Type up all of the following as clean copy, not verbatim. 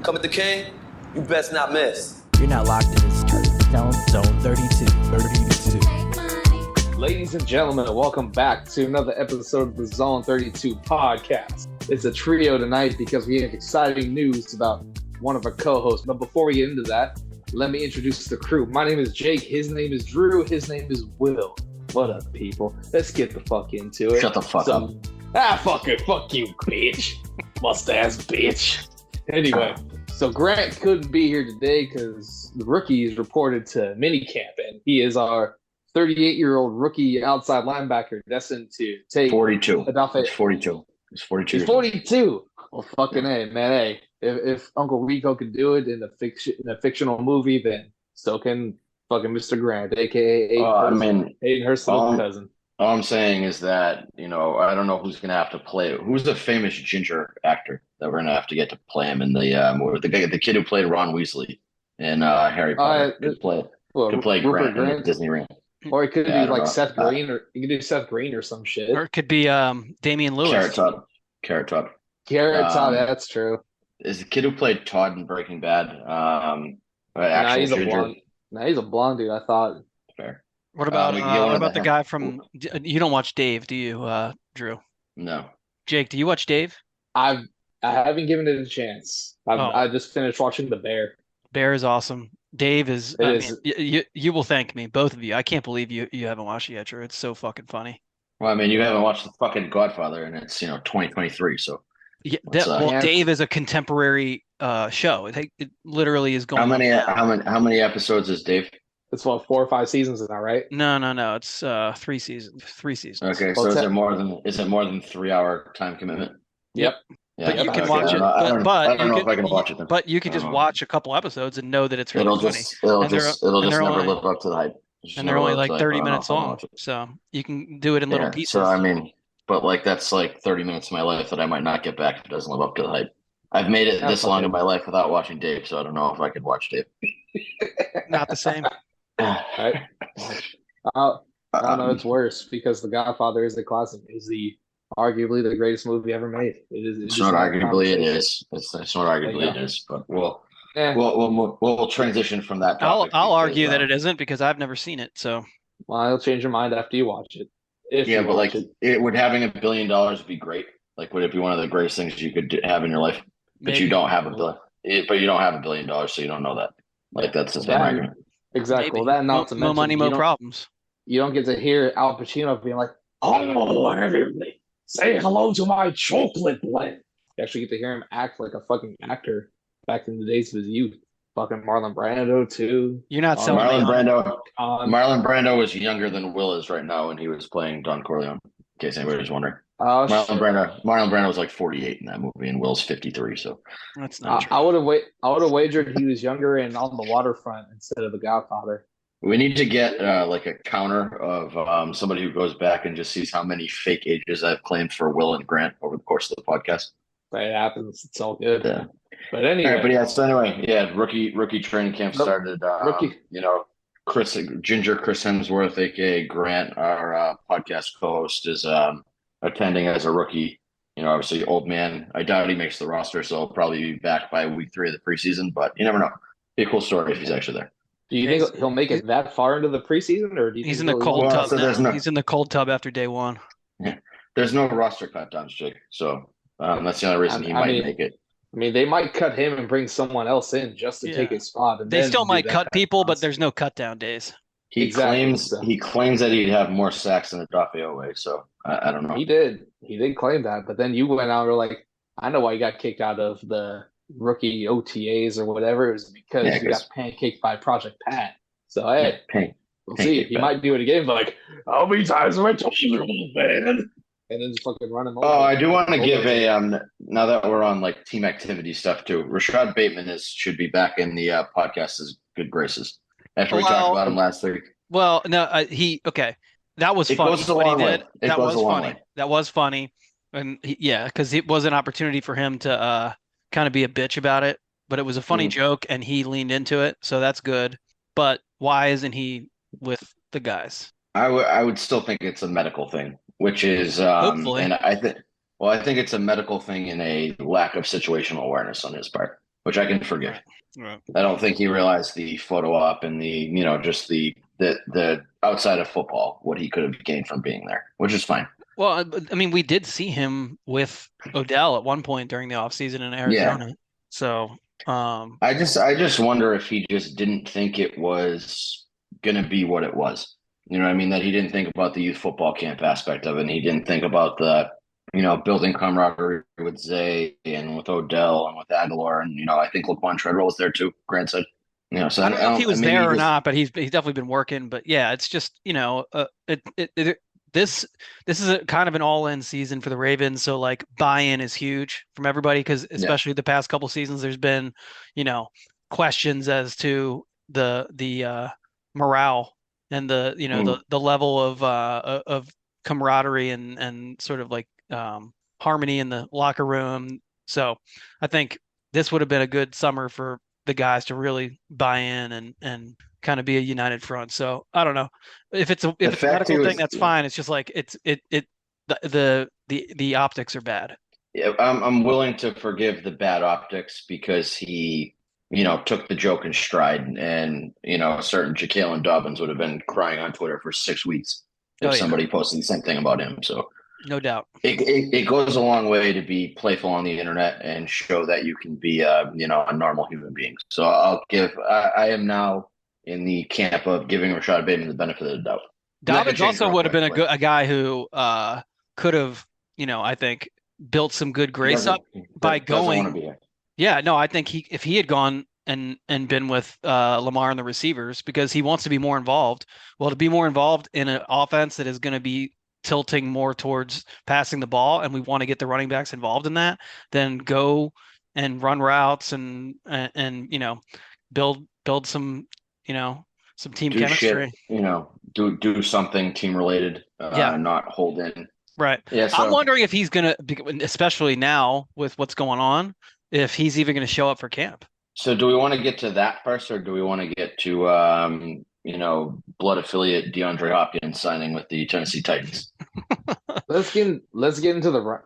Come at the king, you best not miss. You're not locked in this zone 32. Ladies and gentlemen, welcome back to another episode of the Zone 32 podcast. It's a trio tonight because we have exciting news about one of our co-hosts. But before we get into that, let me introduce the crew. My name is Jake. His name is Drew. His name is Will. What up, people? Let's get the fuck into it. Shut the fuck up. Fuck it. Fuck you, bitch. Mustache, bitch. Anyway, so Grant couldn't be here today because the rookie is reported to minicamp, and he is our 38-year-old rookie outside linebacker destined to take 42. He's 42. He's 42. He's 42. Well, fucking A, man. Hey, if Uncle Rico could do it in a fictional movie, then so can fucking Mr. Grant, a.k.a. Hayden Hurst's little cousin. All I'm saying is that, I don't know who's going to have to play. Who's the famous ginger actor that we're going to have to get to play him in the movie? The kid who played Ron Weasley in Harry Potter could play Grant in Disneyland. Or it could be like Seth Green, or you could do Seth Green or some shit. Or it could be Damian Lewis. Carrot Top. That's true. Is the kid who played Todd in Breaking Bad? He's a blonde. He's a blonde dude, I thought. Fair. What about the guy from? You don't watch Dave, do you, Drew? No. Jake, do you watch Dave? I haven't given it a chance. I just finished watching The Bear. Bear is awesome. Dave is. You will thank me, both of you. I can't believe you haven't watched it yet, Drew. It's so fucking funny. Well, you haven't watched the fucking Godfather, and it's 2023. So. Yeah, Dave is a contemporary show. It literally is going. How many episodes is Dave? It's 4 or 5 seasons now, right? No. It's 3 seasons. 3 seasons. Okay, so is it more than 3 hour time commitment? Yep. Yeah, but you can watch it. I don't know if I can watch it then. But you can just watch a couple episodes and know that it's really funny. It'll just never live up to the hype. And they're only like 30 minutes long, so you can do it in little pieces. So but that's like 30 minutes of my life that I might not get back if it doesn't live up to the hype. I've made it this long in my life without watching Dave, so I don't know if I could watch Dave. Not the same. Right? I don't know. It's worse because The Godfather is the classic. Is arguably the greatest movie ever made. It's not arguably it is. It's not arguably it is. But we'll transition from that topic. I'll argue that it isn't because I've never seen it. So I'll change your mind after you watch it. Would having $1 billion be great? Like, would it be one of the greatest things you could have in your life? But Maybe. You don't have $1 billion. But you don't have $1 billion, so you don't know that. Like, that's the same argument. Exactly. Maybe. Well, that not to mention, more money, more problems. You don't get to hear Al Pacino being like, "Oh, everybody, say hello to my chocolate blend." You actually get to hear him act like a fucking actor back in the days of his youth. Fucking Marlon Brando too. You're not selling Marlon Brando was younger than Will is right now, and he was playing Don Corleone. In case anybody was wondering. Marlon Brando was like 48 in that movie, and Will's 53. So that's not true. I would have wagered he was younger and on the waterfront instead of The Godfather. We need to get like a counter of somebody who goes back and just sees how many fake ages I've claimed for Will and Grant over the course of the podcast. It happens. It's all good. Yeah. But anyway. Rookie training camp started. Chris Hemsworth, aka Grant, our podcast co-host, is attending as a rookie. Obviously old man. I doubt he makes the roster, so he'll probably be back by week 3 of the preseason. But you never know. Be a cool story if he's actually there. Do you think he'll make it that far into the preseason, or do you he's think in the cold tub? So he's in the cold tub after day 1. Yeah, there's no roster cut downs, Jake. So that's the only reason he might make it. They might cut him and bring someone else in just to take his spot. And they still might cut people, but there's no cut down days. He claims that he'd have more sacks than Odafe. So I don't know. He did claim that, but then you went out and were like, I know why you got kicked out of the rookie OTAs or whatever. It was because you got pancaked by Project Pat. So we'll see. He might do it again, but like, how many times have I told you, man? And then just fucking run him over. Oh, I do want to give now that we're on like team activity stuff too. Rashad Bateman should be back in the podcast's good graces after we talked about him last week. Well, no, that was funny. What he did. That was funny. That was funny, and because it was an opportunity for him to kind of be a bitch about it. But it was a funny joke, and he leaned into it, so that's good. But why isn't he with the guys? I would still think it's a medical thing, which is hopefully. And I think it's a medical thing and a lack of situational awareness on his part. which I can forgive. Right. I don't think he realized the photo op and the just the outside of football what he could have gained from being there, which is fine. Well, I mean, we did see him with Odell at one point during the offseason in Arizona. Yeah. So I just wonder if he just didn't think it was going to be what it was. You know what I mean? That he didn't think about the youth football camp aspect of it. And he didn't think about the, building camaraderie with Zay and with Odell and with Aguilar. And, I think Laquan Treadwell was there too, Grant said. So I don't know if he was there or not, but he's definitely been working. But yeah, it's just, this is a kind of an all-in season for the Ravens. So like buy-in is huge from everybody because especially the past couple seasons, there's been, questions as to the morale and the level of camaraderie and sort of like harmony in the locker room. So I think this would have been a good summer for the guys to really buy in and kind of be a united front. So I don't know if it's a medical thing, that's fine. It's just like the optics are bad. Yeah, I'm willing to forgive the bad optics because he, took the joke in stride, and certain Ja'Kalen Dobbins would have been crying on Twitter for 6 weeks if somebody posted the same thing about him. So no doubt, it goes a long way to be playful on the internet and show that you can be a normal human being. So I am now in the camp of giving Rashad Bateman the benefit of the doubt. Dobbins also would have been a guy who could have, I think, built some good grace up by going. Yeah, no, I think if he had gone and been with Lamar and the receivers because he wants to be more involved. Well, to be more involved in an offense that is going to be tilting more towards passing the ball, and we want to get the running backs involved in that, then go and run routes and build some some team chemistry. Shit, do something team related. Not hold in. Right. Yeah. So, I'm wondering if he's gonna, especially now with what's going on, if he's even going to show up for camp. So, do we want to get to that first, or do we want to get to blood affiliate DeAndre Hopkins signing with the Tennessee Titans? Let's get into the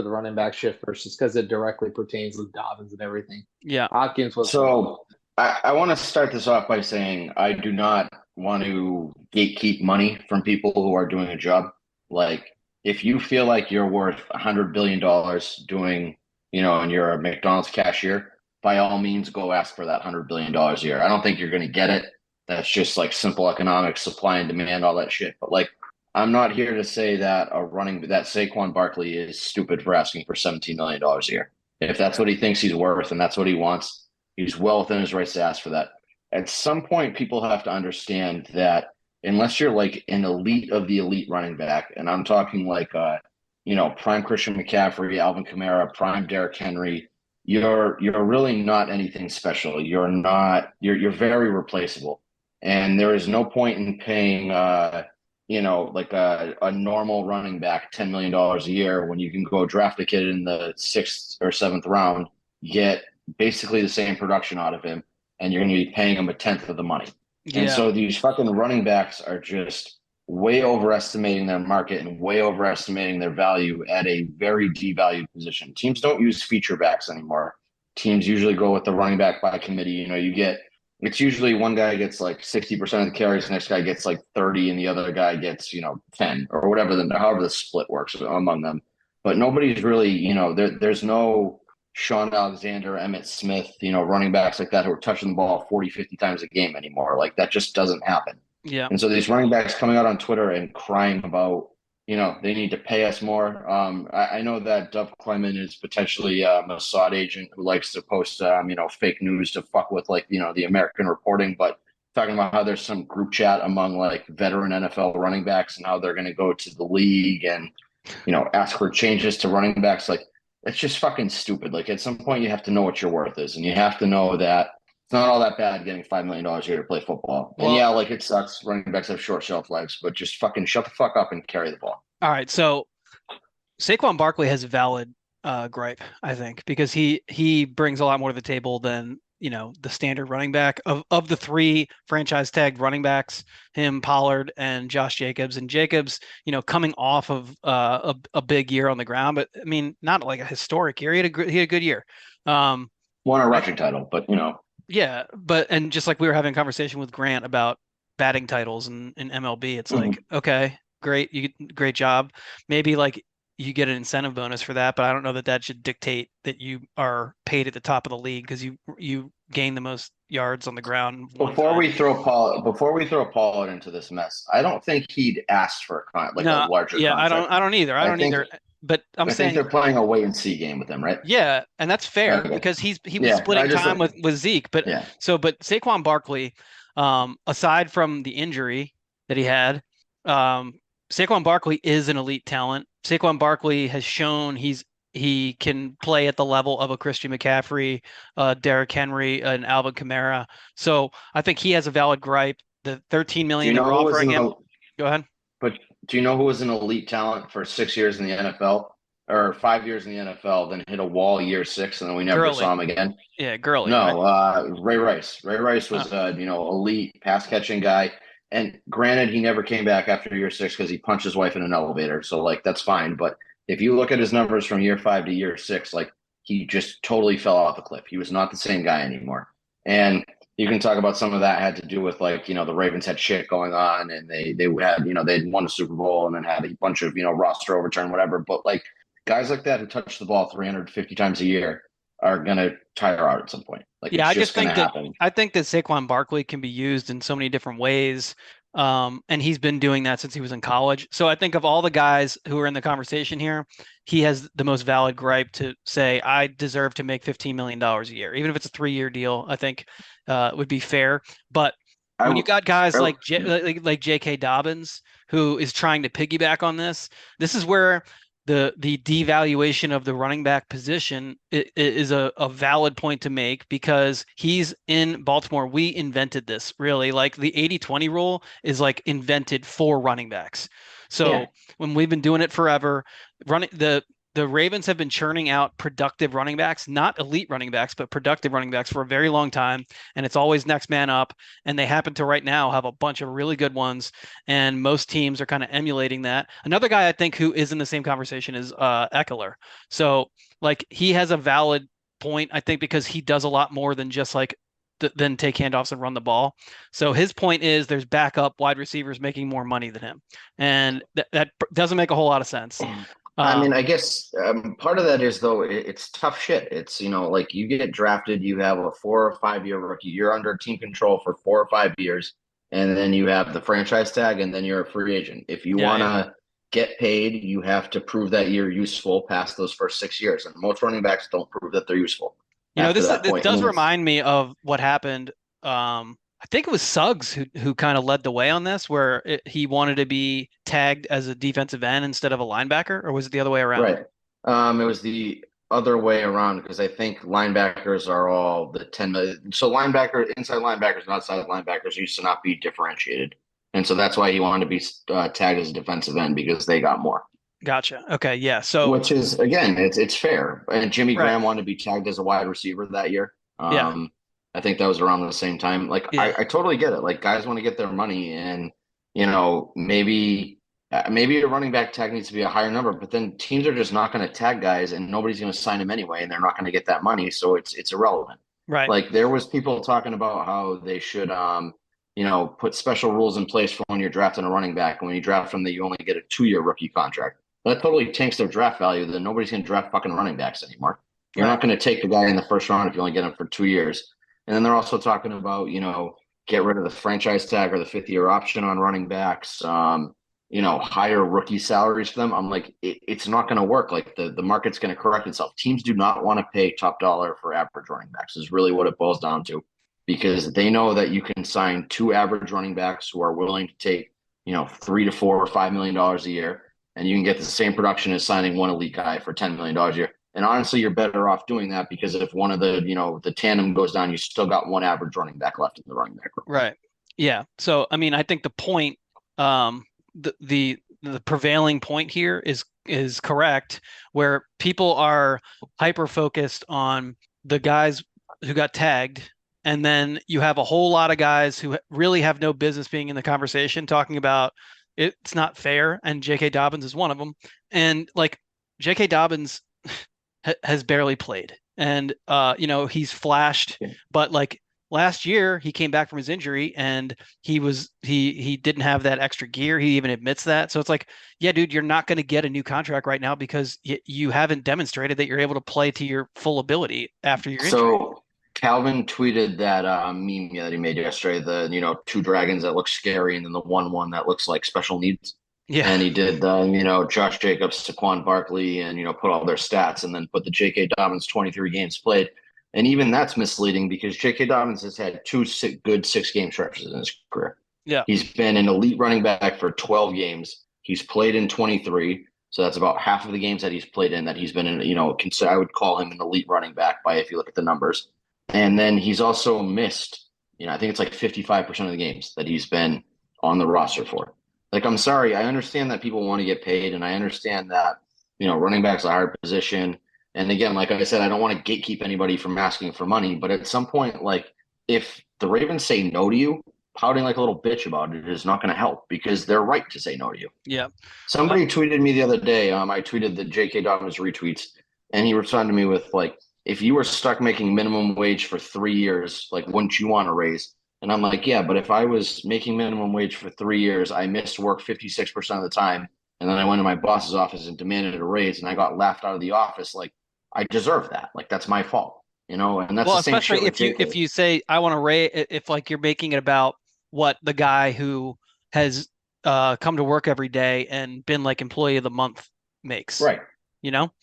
running back shift first, just because it directly pertains with Dobbins and everything. Yeah, Hopkins was. So I want to start this off by saying I do not want to gatekeep money from people who are doing a job. Like, if you feel like you're worth $100 billion doing, and you're a McDonald's cashier, by all means, go ask for that $100 billion a year. I don't think you're going to get it. That's just like simple economics, supply and demand, all that shit. But like, I'm not here to say that that Saquon Barkley is stupid for asking for $17 million a year. If that's what he thinks he's worth and that's what he wants, he's well within his rights to ask for that. At some point, people have to understand that unless you're like an elite of the elite running back, and I'm talking like, prime Christian McCaffrey, Alvin Kamara, prime Derrick Henry, you're really not anything special. You're very replaceable. And there is no point in paying, like a normal running back $10 million a year when you can go draft a kid in the 6th or 7th round, get basically the same production out of him, and you're going to be paying him 1/10 of the money. Yeah. And so these fucking running backs are just way overestimating their market and way overestimating their value at a very devalued position. Teams don't use feature backs anymore. Teams usually go with the running back by committee. It's usually one guy gets like 60% of the carries, the next guy gets like 30, and the other guy gets, 10 or whatever, however the split works among them. But nobody's really, there's no Sean Alexander, Emmitt Smith, running backs like that who are touching the ball 40, 50 times a game anymore. Like, that just doesn't happen. Yeah. And so these running backs coming out on Twitter and crying about, they need to pay us more. I know that Dov Kleiman is potentially a Mossad agent who likes to post, fake news to fuck with the American reporting, but talking about how there's some group chat among like veteran NFL running backs and how they're going to go to the league and, ask for changes to running backs. Like, it's just fucking stupid. Like, at some point you have to know what your worth is, and you have to know that it's not all that bad getting $5 million a year to play football. And it sucks. Running backs have short shelf lives, but just fucking shut the fuck up and carry the ball. All right. So Saquon Barkley has a valid gripe, I think, because he brings a lot more to the table than, the standard running back of the 3 franchise tagged running backs, him, Pollard, and Josh Jacobs. And Jacobs, coming off of a big year on the ground, but I mean, not like a historic year. He had a good year. won a rushing title, but Yeah, and just like we were having a conversation with Grant about batting titles in MLB, it's like, okay, great, great job. Maybe like you get an incentive bonus for that, but I don't know that should dictate that you are paid at the top of the league because you gain the most yards on the ground. Before we throw Pollard into this mess, I don't think he'd asked for a larger contract. I don't either. I don't either. But I think they're playing a wait and see game with him, right? Yeah, and that's fair because he was splitting time with Zeke. But but Saquon Barkley, aside from the injury that he had, Saquon Barkley is an elite talent. Saquon Barkley has shown he can play at the level of a Christian McCaffrey, Derrick Henry, and Alvin Kamara. So I think he has a valid gripe. The $13 million they're offering him. Go ahead. But do you know who was an elite talent for 6 years in the NFL or 5 years in the NFL, then hit a wall year 6, and then we never saw him again? Yeah, Gurley. No, right? Ray Rice. Ray Rice was elite pass catching guy. And granted, he never came back after year 6 because he punched his wife in an elevator. So that's fine. But if you look at his numbers from year 5 to year 6, he just totally fell off a cliff. He was not the same guy anymore. And you can talk about some of that had to do with the Ravens had shit going on and they had, they'd won a Super Bowl and then had a bunch of, roster overturn, whatever. But guys like that who touch the ball 350 times a year are going to tire out at some point. I think that Saquon Barkley can be used in so many different ways. And he's been doing that since he was in college. So I think of all the guys who are in the conversation here, he has the most valid gripe to say, I deserve to make $15 million a year. Even if it's a 3-year deal, I think would be fair. But when you got guys like J.K. Dobbins, who is trying to piggyback on this is where the devaluation of the running back position is a valid point to make because he's in Baltimore. We invented this really. The 80-20 rule is invented for running backs. So when we've been doing it forever, the Ravens have been churning out productive running backs, not elite running backs, but productive running backs for a very long time. And it's always next man up. And they happen to right now have a bunch of really good ones. And most teams are kind of emulating that. Another guy I think who is in the same conversation is Eckler. So he has a valid point, I think, because he does a lot more than just then take handoffs and run the ball. So his point is there's backup wide receivers making more money than him. And that doesn't make a whole lot of sense. I guess part of that is, though, it's tough shit. It's, you get drafted, you have a 4 or 5 year rookie, you're under team control for 4 or 5 years, and then you have the franchise tag, and then you're a free agent. If you want to get paid, you have to prove that you're useful past those first 6 years. And most running backs don't prove that they're useful. This does remind me of what happened. I think it was Suggs who kind of led the way on this, where he wanted to be tagged as a defensive end instead of a linebacker, or was it the other way around? Right. It was the other way around because I think linebackers are all the 10 million. So inside linebackers and outside linebackers used to not be differentiated. And so that's why he wanted to be tagged as a defensive end because they got more. Gotcha. Okay. Yeah. So which is, again, it's fair. And Jimmy Graham wanted to be tagged as a wide receiver that year. I think that was around the same time. I totally get it. Guys want to get their money, and maybe a running back tag needs to be a higher number. But then teams are just not going to tag guys, and nobody's going to sign them anyway, and they're not going to get that money, so it's irrelevant. Right. There was people talking about how they should put special rules in place for when you're drafting a running back, and when you draft them, that you only get a 2-year rookie contract. That totally tanks their draft value. Then nobody's going to draft fucking running backs anymore. You're not going to take the guy in the first round if you only get him for 2 years. And then they're also talking about, get rid of the franchise tag or the 5th-year option on running backs, higher rookie salaries for them. I'm it's not going to work. The market's going to correct itself. Teams do not want to pay top dollar for average running backs is really what it boils down to, because they know that you can sign 2 average running backs who are willing to take, $3 to $4 or $5 million a year, and you can get the same production as signing one elite guy for $10 million a year. And honestly, you're better off doing that because if one of the, the tandem goes down, you still got one average running back left in the running back room. Right. Yeah. So, I think the point, the prevailing point here is correct, where people are hyper focused on the guys who got tagged. And then you have a whole lot of guys who really have no business being in the conversation talking about it's not fair. And J.K. Dobbins is one of them. And J.K. Dobbins has barely played. and he's flashed, but like last year he came back from his injury and he didn't have that extra gear. He even admits that. So it's like, yeah, dude, you're not going to get a new contract right now because you haven't demonstrated that you're able to play to your full ability after your injury. So Calvin tweeted that meme that he made yesterday, the two dragons that look scary and then the one that looks like special needs. Yeah. And he did Josh Jacobs, Saquon Barkley, and put all their stats and then put the J.K. Dobbins 23 games played. And even that's misleading because J.K. Dobbins has had two good 6-game stretches in his career. Yeah. He's been an elite running back for 12 games. He's played in 23. So that's about half of the games that he's played in that he's been in, I would call him an elite running back if you look at the numbers. And then he's also missed, I think it's like 55% of the games that he's been on the roster for. Like, I'm sorry, I understand that people want to get paid and I understand that, running back's a hard position. And again, like I said, I don't want to gatekeep anybody from asking for money, but at some point, like if the Ravens say no to you, pouting like a little bitch about it is not going to help because they're right to say no to you. Yeah. Somebody tweeted me the other day. I tweeted the J.K. Dobbins retweets, and he responded to me with like, if you were stuck making minimum wage for 3 years, like, wouldn't you want a raise? And I'm like, yeah, but if I was making minimum wage for 3 years, I missed work 56% of the time, and then I went to my boss's office and demanded a raise, and I got laughed out of the office, like, I deserve that. Like, that's my fault, and that's the same shit. Especially if you say I want to raise, if like you're making it about what the guy who has come to work every day and been like employee of the month makes, right?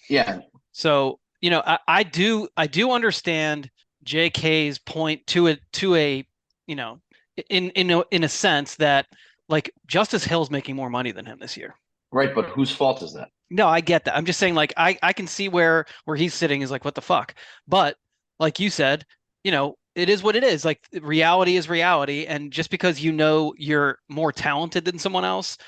Yeah. So I do understand JK's point to a in a sense that like Justice Hill's making more money than him this year. Right, but whose fault is that? No, I get that. I'm just saying, like, I can see where he's sitting is like, what the fuck? But like you said, it is what it is. Like, reality is reality, and just because you're more talented than someone else,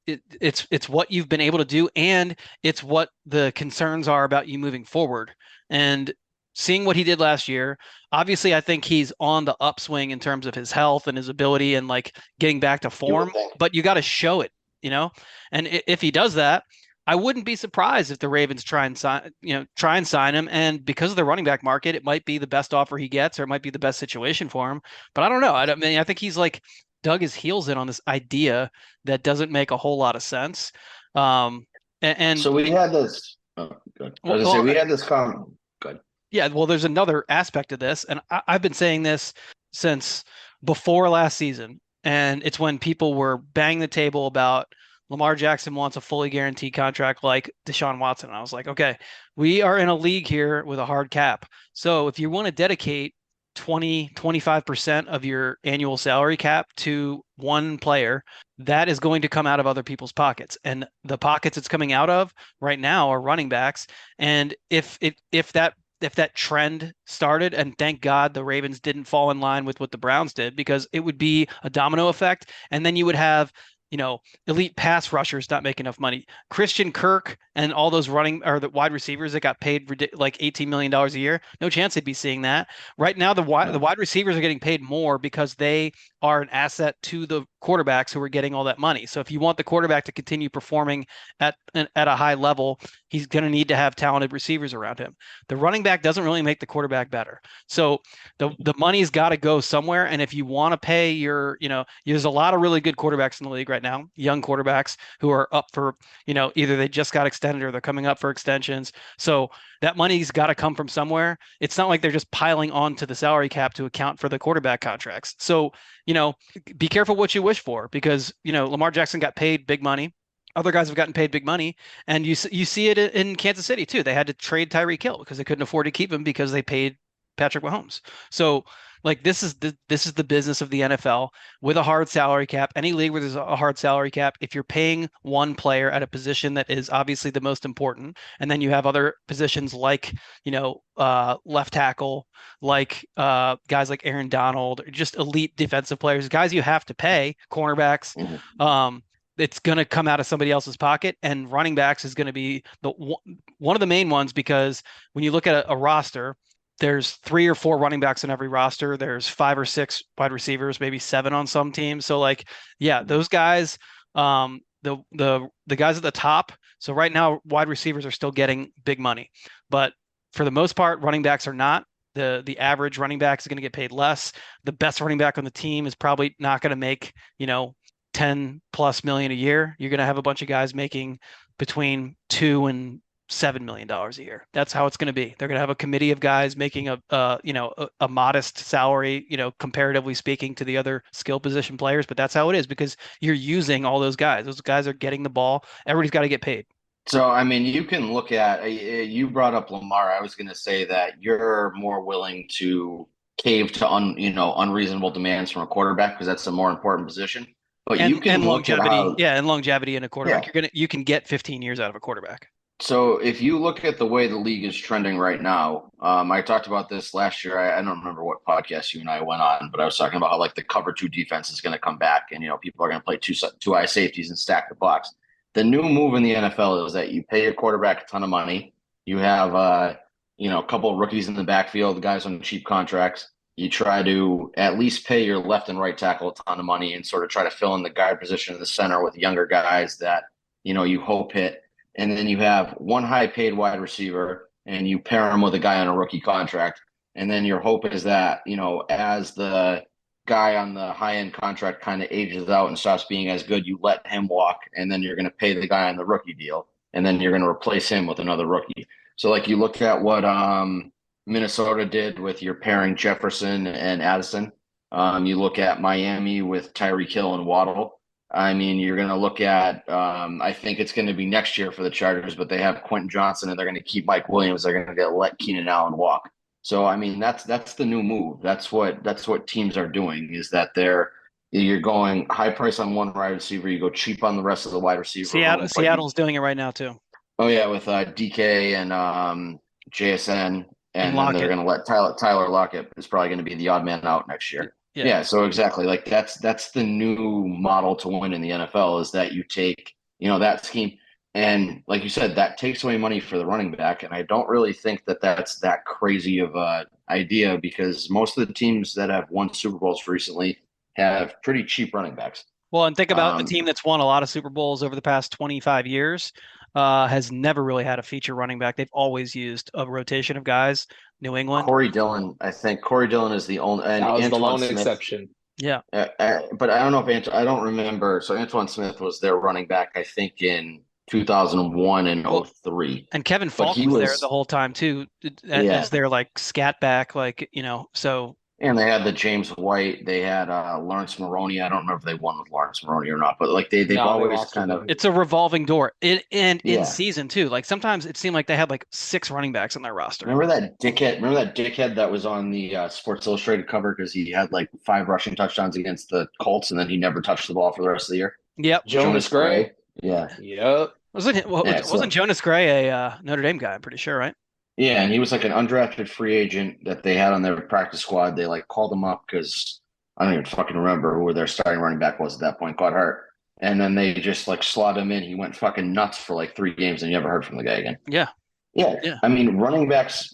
it's what you've been able to do, and it's what the concerns are about you moving forward. And seeing what he did last year, obviously, I think he's on the upswing in terms of his health and his ability and like getting back to form. But you got to show it. And if he does that, I wouldn't be surprised if the Ravens try and sign him. And because of the running back market, it might be the best offer he gets, or it might be the best situation for him. But I don't know. I think he's like dug his heels in on this idea that doesn't make a whole lot of sense. And so we had this. Oh, good. We had this comment. Good. Yeah. Well, there's another aspect of this, and I've been saying this since before last season. And it's when people were banging the table about Lamar Jackson wants a fully guaranteed contract like Deshaun Watson. And I was like, okay, we are in a league here with a hard cap. So if you want to dedicate 25% of your annual salary cap to one player, that is going to come out of other people's pockets. And the pockets it's coming out of right now are running backs. And if that trend started, and thank God the Ravens didn't fall in line with what the Browns did, because it would be a domino effect. And then you would have, elite pass rushers not make enough money. Christian Kirk and all those the wide receivers that got paid like $18 million a year. No chance they'd be seeing that. Right now, the wide receivers are getting paid more because they are an asset to the quarterbacks who are getting all that money. So if you want the quarterback to continue performing at a high level, he's going to need to have talented receivers around him. The running back doesn't really make the quarterback better. So the money's got to go somewhere. And if you want to pay there's a lot of really good quarterbacks in the league right now, young quarterbacks who are up for, either they just got extended or they're coming up for extensions. So that money's got to come from somewhere. It's not like they're just piling onto the salary cap to account for the quarterback contracts. So, be careful what you wish for, because, Lamar Jackson got paid big money. Other guys have gotten paid big money, and you see it in Kansas City too. They had to trade Tyreek Hill because they couldn't afford to keep him because they paid Patrick Mahomes. So like this is the business of the NFL with a hard salary cap. Any league where there's a hard salary cap, if you're paying one player at a position that is obviously the most important, and then you have other positions like, left tackle, like guys like Aaron Donald, or just elite defensive players, guys you have to pay, cornerbacks, it's going to come out of somebody else's pocket, and running backs is going to be one of the main ones, because when you look at a roster, there's 3 or 4 running backs on every roster. There's 5 or 6 wide receivers, maybe 7 on some teams. So like, yeah, those guys, the guys at the top. So right now, wide receivers are still getting big money, but for the most part, running backs are not. The average running back is going to get paid less. The best running back on the team is probably not going to make, 10+ million a year. You're going to have a bunch of guys making between $2 and $7 million a year. That's how it's going to be. They're going to have a committee of guys making a modest salary, comparatively speaking to the other skill position players. But that's how it is because you're using all those guys. Those guys are getting the ball. Everybody's got to get paid. So, I mean, you can look at, you brought up Lamar. I was going to say that you're more willing to cave to unreasonable demands from a quarterback because that's a more important position. But you can look at how, and longevity in a quarterback. Yeah. You can get 15 years out of a quarterback. So if you look at the way the league is trending right now, I talked about this last year. I don't remember what podcast you and I went on, but I was talking about how like the cover 2 defense is going to come back and, people are going to play two high safeties and stack the box. The new move in the NFL is that you pay a quarterback a ton of money. You have, a couple of rookies in the backfield, guys on cheap contracts. You try to at least pay your left and right tackle a ton of money and sort of try to fill in the guard position in the center with younger guys that, you hope hit. And then you have one high paid wide receiver and you pair him with a guy on a rookie contract. And then your hope is that, as the guy on the high end contract kind of ages out and stops being as good, you let him walk. And then you're going to pay the guy on the rookie deal. And then you're going to replace him with another rookie. So like you look at what Minnesota did with your pairing Jefferson and Addison. You look at Miami with Tyreek Hill and Waddle. I mean, you're going to look at, I think it's going to be next year for the Chargers, but they have Quentin Johnson and they're going to keep Mike Williams. They're going to let Keenan Allen walk. So, I mean, that's the new move. That's what teams are doing is that you're going high price on one wide receiver. You go cheap on the rest of the wide receiver. Seattle's doing it right now too. Oh yeah. With DK and JSN and then they're going to let Tyler Lockett is probably going to be the odd man out next year. Yeah, so exactly. Like that's the new model to win in the NFL is that you take, that scheme. And like you said, that takes away money for the running back. And I don't really think that that's that crazy of a idea because most of the teams that have won Super Bowls recently have pretty cheap running backs. Well, and think about the team that's won a lot of Super Bowls over the past 25 years has never really had a feature running back. They've always used a rotation of guys. New England. Corey Dillon is the only. And that was Antoine the lone Smith, exception. Yeah. But I don't know if I don't remember. So Antoine Smith was their running back, I think, in 2001 and 03. And Kevin Falk was there the whole time too, as their like scat back, so. And they had the James White. They had Lawrence Maroney. I don't remember if they won with Lawrence Maroney or not, but like they've always kind of. It's a revolving door. In season too. Like sometimes it seemed like they had like 6 running backs on their roster. Remember that dickhead that was on the Sports Illustrated cover because he had like 5 rushing touchdowns against the Colts and then he never touched the ball for the rest of the year. Yep. Jonas Gray. Yeah. Yep. Wasn't Jonas Gray a Notre Dame guy? I'm pretty sure, right? Yeah, and he was like an undrafted free agent that they had on their practice squad. They like called him up because I don't even fucking remember who their starting running back was at that point. Got hurt, and then they just like slotted him in. He went fucking nuts for like 3 games, and you never heard from the guy again. Yeah. I mean, running backs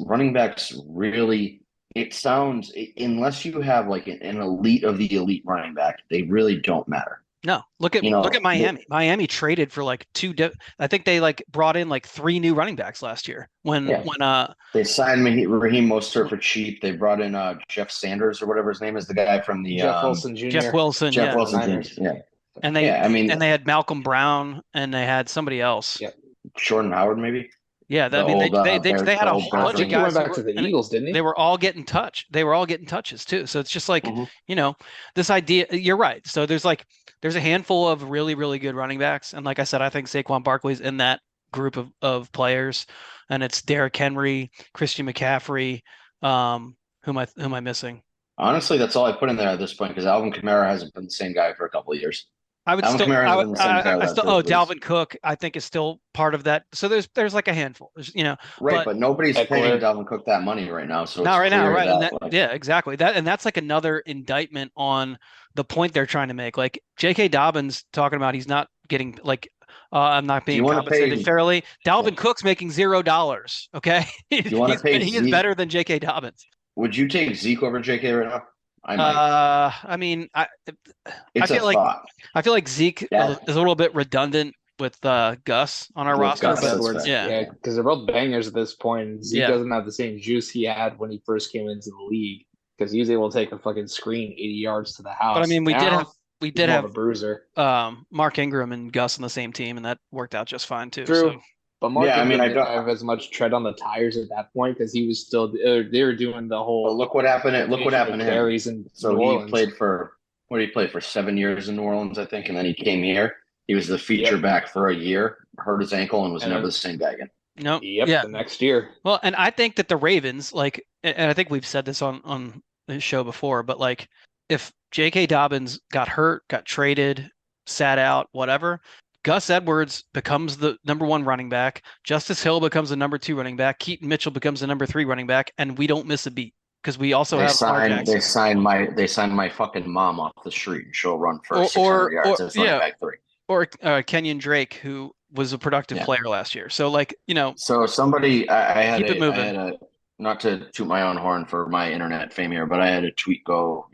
really. It sounds unless you have like an elite of the elite running back, they really don't matter. No, look at Miami. Miami traded for like 2. I think they like brought in like 3 new running backs last year. When they signed Raheem Mostert for cheap. They brought in Jeff Sanders or whatever his name is, the guy from the Jeff Wilson Jr. Jeff Wilson, Jr. Yeah. And they had Malcolm Brown and they had somebody else. Yeah, Jordan Howard maybe. Yeah, they had a whole bunch of guys. He went back to the Eagles, didn't he? They were all getting touches too. So it's just like this idea. You're right. So there's a handful of really, really good running backs, and like I said, I think Saquon Barkley's in that group of players, and it's Derrick Henry, Christian McCaffrey. Who am I missing? Honestly, that's all I put in there at this point because Alvin Kamara hasn't been the same guy for a couple of years. Dalvin Cook, I think, is still part of that. So there's like a handful, but nobody's paying Dalvin Cook that money right now. So not right now, right? Yeah, exactly. That's like another indictment on the point they're trying to make. Like J.K. Dobbins talking about he's not getting I'm not being compensated fairly. Dalvin Cook's making $0. Okay, he is better than J.K. Dobbins. Would you take Zeke over J.K. right now? I feel like Zeke is a little bit redundant Gus on our With roster. Gus But Edwards, yeah, because they're both bangers at this point. Zeke Yeah. doesn't have the same juice he had when he first came into the league because he was able to take a fucking screen 80 yards to the house. but I mean, we did he's more have of a bruiser. Mark Ingram and Gus on the same team, and that worked out just fine too. True. So. But Mark Yeah, I mean, Ingram I didn't don't- have as much tread on the tires at that point because he was still they were doing the whole. But look what happened to him. Carries in So New he Orleans. played for 7 years in New Orleans, I think, and then he came here. He was the feature back for a year, hurt his ankle, and was never the same guy again. No. Yep. Yeah. The next year. Well, and I think that the Ravens, like, and I think we've said this on the show before, but like, if J.K. Dobbins got hurt, got traded, sat out, whatever, Gus Edwards becomes the number 1 running back. Justice Hill becomes the number 2 running back. Keaton Mitchell becomes the number 3 running back, and we don't miss a beat because we also have Lamar Jackson. They signed my fucking mom off the street, and she'll run for 600 yards as running back 3. Or Kenyon Drake, who was a productive player last year. So, like, So somebody, I had keep it moving. a, not to toot my own horn for my internet fame here, but I had a tweet go,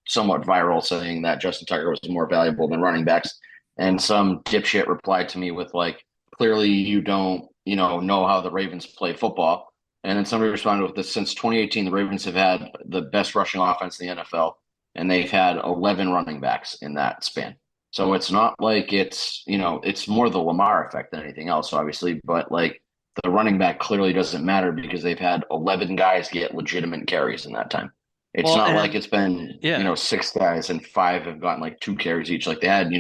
somewhat viral saying that Justin Tucker was more valuable than running backs. And some dipshit replied to me with like, clearly you don't, know how the Ravens play football. And then somebody responded with this: since 2018, the Ravens have had the best rushing offense in the NFL, and they've had 11 running backs in that span. So it's not like it's more the Lamar effect than anything else, obviously. But like the running back clearly doesn't matter because they've had 11 guys get legitimate carries in that time. It's not like it's been 6 guys and 5 have gotten like 2 carries each. Like they had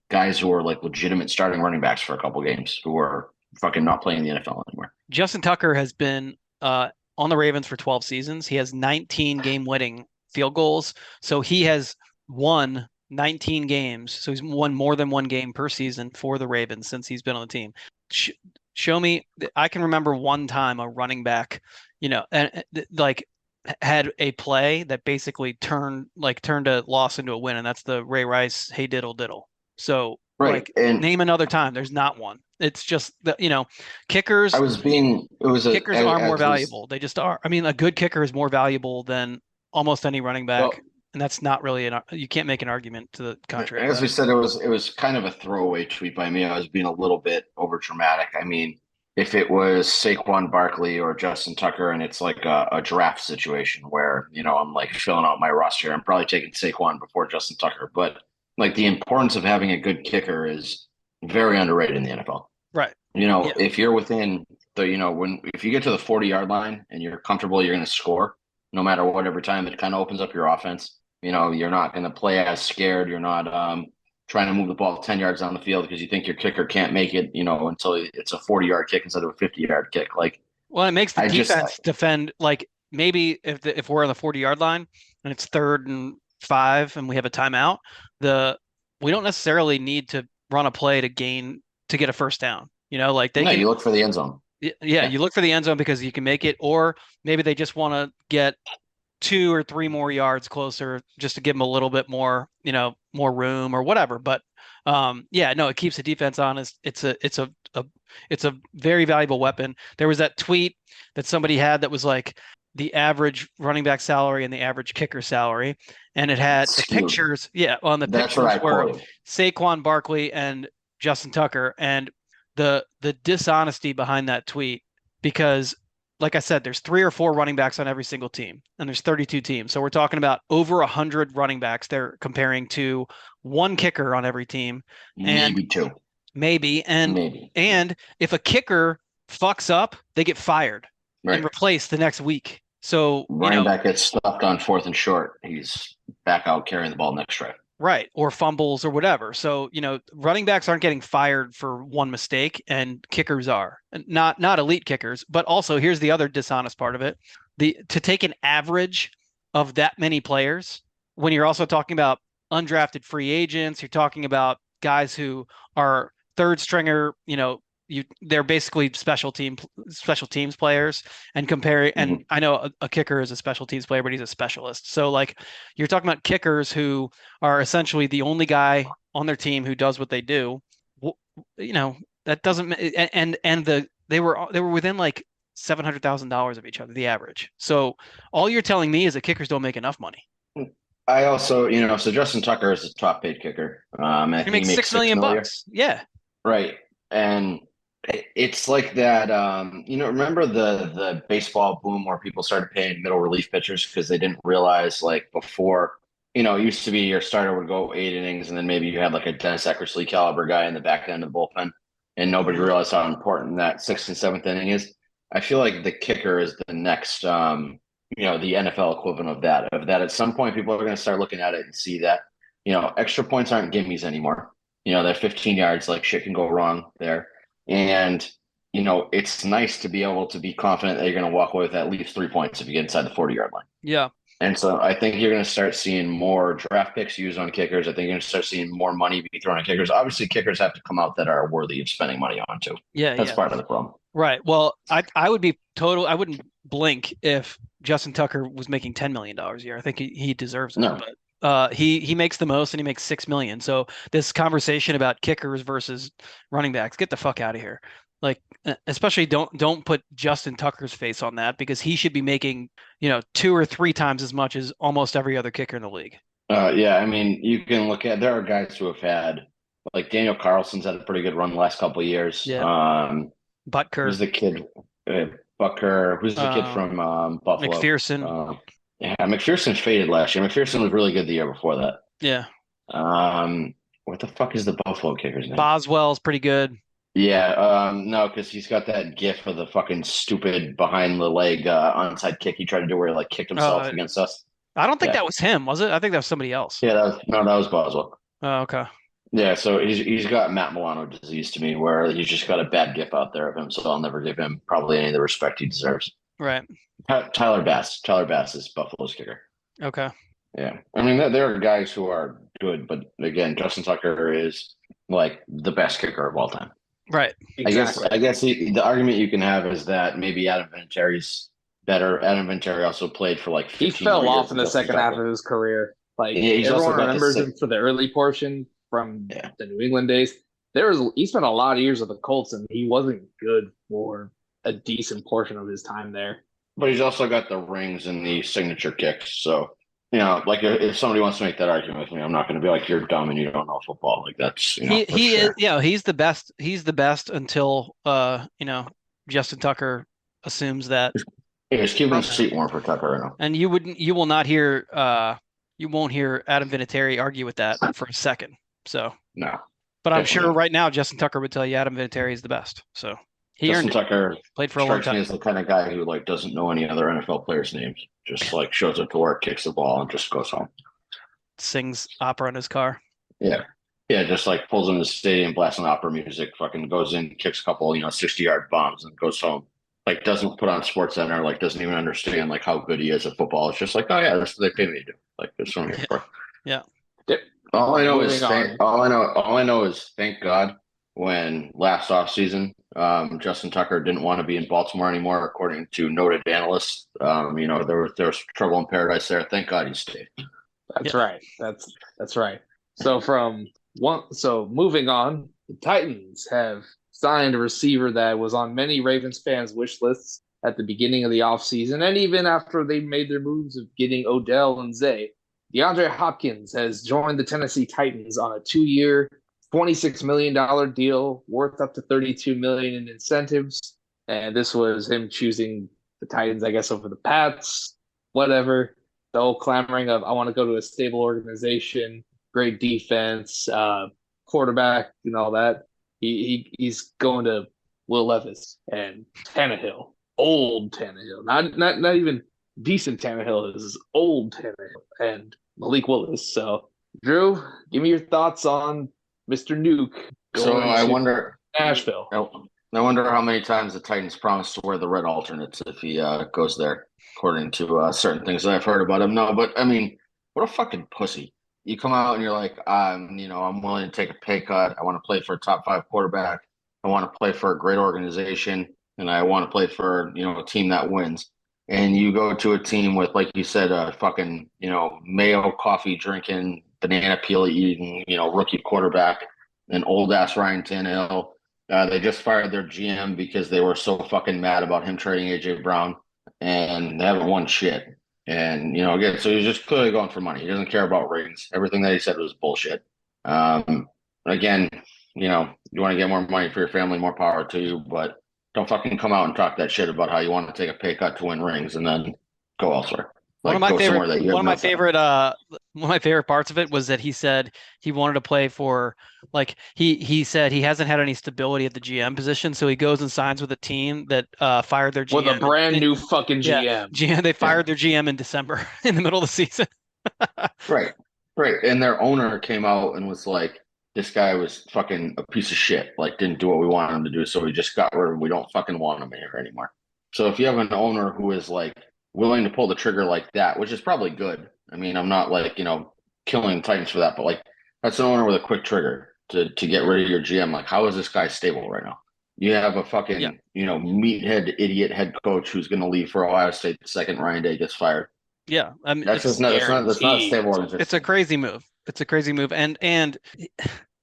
guys who are like legitimate starting running backs for a couple games who are fucking not playing in the NFL anymore. Justin Tucker has been on the Ravens for 12 seasons. He has 19 game-winning field goals. So he has won 19 games. So he's won more than 1 game per season for the Ravens since he's been on the team. Show me. I can remember one time a running back, had a play that basically turned a loss into a win, and that's the Ray Rice, hey diddle diddle. So name another time. There's not one. It's just that kickers. Kickers are more valuable. They just are. I mean, a good kicker is more valuable than almost any running back. And that's not really you can't make an argument to the contrary. As we said, it was kind of a throwaway tweet by me. I was being a little bit over dramatic. I mean, if it was Saquon Barkley or Justin Tucker and it's like a draft situation where, I'm like filling out my roster, I'm probably taking Saquon before Justin Tucker. But like the importance of having a good kicker is very underrated in the NFL. Right. If you're within if you get to the 40-yard line and you're comfortable, you're going to score no matter what every time. It kind of opens up your offense. You're not going to play as scared. You're not trying to move the ball 10 yards down the field because you think your kicker can't make it, until it's a 40-yard kick instead of a 50-yard kick. Like, well, it makes the defense defend. Like maybe if we're on the 40-yard line and it's 3rd and 5 and we have a timeout, we don't necessarily need to run a play to get a first down. You look for the end zone. Yeah, you look for the end zone because you can make it, or maybe they just want to get 2 or 3 more yards closer just to give them a little bit more, more room or whatever. But it keeps the defense honest. It's a very valuable weapon. There was that tweet that somebody had that was like the average running back salary and the average kicker salary, and it had the pictures. Yeah, on the pictures were Saquon Barkley and Justin Tucker, and the dishonesty behind that tweet, because like I said, there's 3 or 4 running backs on every single team, and there's 32 teams. So we're talking about over 100 running backs they're comparing to 1 kicker on every team. Maybe 2. Maybe. And if a kicker fucks up, they get fired and replaced the next week. So running back gets stuffed on 4th and short. He's back out carrying the ball next drive. Right. Or fumbles or whatever. So, running backs aren't getting fired for 1 mistake, and kickers are. Not elite kickers, but also here's the other dishonest part of it. To take an average of that many players, when you're also talking about undrafted free agents, you're talking about guys who are 3rd stringer, they're basically special teams players, and compare. And I know a kicker is a special teams player, but he's a specialist. So like you're talking about kickers who are essentially the only guy on their team who does what they do. That doesn't. They were within like $700,000 of each other, the average. So all you're telling me is that kickers don't make enough money. I also, so Justin Tucker is a top paid kicker. He makes $6 million. Yeah. Right. And it's like that. Remember the baseball boom where people started paying middle relief pitchers because they didn't realize, like, before, it used to be your starter would go 8 innings and then maybe you had like a Dennis Eckersley caliber guy in the back end of the bullpen, and nobody realized how important that sixth and seventh inning is. I feel like the kicker is the next, the NFL equivalent of that. Of that, at some point, people are going to start looking at it and see that, extra points aren't gimmies anymore. That 15 yards, like, shit can go wrong there. And, it's nice to be able to be confident that you're going to walk away with at least 3 points if you get inside the 40-yard line. Yeah. And so I think you're going to start seeing more draft picks used on kickers. I think you're going to start seeing more money be thrown on kickers. Obviously, kickers have to come out that are worthy of spending money on too. Yeah. That's part of the problem. Right. Well, I wouldn't blink if Justin Tucker was making $10 million a year. I think he deserves it. No. But he makes the most and he makes $6 million. So this conversation about kickers versus running backs, get the fuck out of here. Like, especially don't put Justin Tucker's face on that, because he should be making, 2 or 3 times as much as almost every other kicker in the league. Yeah, I mean, you can look at, there are guys who have had, like, Daniel Carlson's had a pretty good run the last couple of years. Yeah. Butker. Who's the kid? Butker. Who's the kid from Buffalo? McPherson. Yeah, McPherson faded last year. McPherson was really good the year before that. Yeah. What the fuck is the Buffalo kicker's name? Boswell's pretty good. Yeah, no, because he's got that gif of the fucking stupid behind the leg onside kick he tried to do where he, like, kicked himself against us. I don't think that was him, was it? I think that was somebody else. Yeah, that was Boswell. Oh, okay. Yeah, so he's got Matt Milano disease to me, where he's just got a bad gif out there of him, so I'll never give him probably any of the respect he deserves. Right. Tyler Bass. Tyler Bass is Buffalo's kicker. Okay. Yeah. I mean, there are guys who are good, but again, Justin Tucker is, like, the best kicker of all time. Right. Exactly. I guess the argument you can have is that maybe Adam Vinatieri's better. Adam Vinatieri also played for, like, 15 he fell years off in the second half of his career. Like, he's everyone remembers him for the early portion from the New England days. He spent a lot of years with the Colts, and he wasn't good for a decent portion of his time there. But he's also got the rings and the signature kicks. So, like, if somebody wants to make that argument with me, I'm not going to be like, you're dumb and you don't know football. Like, that's, he is. Yeah, he's the best. He's the best until Justin Tucker assumes that. Yeah, just keeping the seat warm for Tucker right now. And you won't hear Adam Vinatieri argue with that for a second. So no. But I'm sure right now Justin Tucker would tell you Adam Vinatieri is the best. So Justin Tucker played for a long time. Is the kind of guy who, like, doesn't know any other NFL players' names. Just, like, shows up to work, kicks the ball, and just goes home. Sings opera in his car. Yeah. Yeah, just, like, pulls into the stadium, blasting opera music, fucking goes in, kicks a couple, 60-yard bombs, and goes home. Like, doesn't put on SportsCenter, like, doesn't even understand, like, how good he is at football. It's just like, oh yeah, that's what they pay me to do. Like, that's what I'm here for. Yeah. All I know is thank God when last offseason, Justin Tucker didn't want to be in Baltimore anymore, according to noted analysts. There was trouble in paradise there. Thank God he stayed. That's right. That's right. So moving on, the Titans have signed a receiver that was on many Ravens fans' wish lists at the beginning of the offseason, and even after they made their moves of getting Odell and Zay. DeAndre Hopkins has joined the Tennessee Titans on a 2-year, $26 million deal worth up to $32 million in incentives. And this was him choosing the Titans, I guess, over the Pats, whatever. The whole clamoring of, I want to go to a stable organization, great defense, quarterback, and all that. He's going to Will Levis and Tannehill, old Tannehill, not even decent Tannehill, is old Tannehill, and Malik Willis. So, Drew, give me your thoughts on Mr. Nuke. So I wonder, Nashville. I wonder how many times the Titans promised to wear the red alternates if he goes there, according to certain things that I've heard about him. No, but I mean, what a fucking pussy. You come out and you're like, I'm willing to take a pay cut. I want to play for a top 5 quarterback. I want to play for a great organization, and I want to play for, a team that wins. And you go to a team with, like you said, a fucking, mayo coffee drinking, banana peel eating, rookie quarterback, an old ass Ryan Tannehill. They just fired their GM because they were so fucking mad about him trading AJ Brown, and they haven't won shit. And, again, so he's just clearly going for money. He doesn't care about rings. Everything that he said was bullshit. Again, You want to get more money for your family, more power to you, but don't fucking come out and talk that shit about how you want to take a pay cut to win rings and then go elsewhere. One of my favorite parts of it was that he said he wanted to play for, like, he said he hasn't had any stability at the GM position, so he goes and signs with a team that fired their GM with a brand new fucking GM. Yeah, they fired their GM in December in the middle of the season. Right. And their owner came out and was like, this guy was fucking a piece of shit, like didn't do what we wanted him to do, so we just got rid of him. We don't fucking want him here anymore. So if you have an owner who is like willing to pull the trigger like that, which is probably good. I mean, I'm not like, killing Titans for that, but like that's an owner with a quick trigger to get rid of your GM. Like, how is this guy stable right now? You have a fucking, meathead idiot head coach who's going to leave for Ohio State the second Ryan Day gets fired. Yeah, I mean, that's not a stable organization. It's a crazy move. And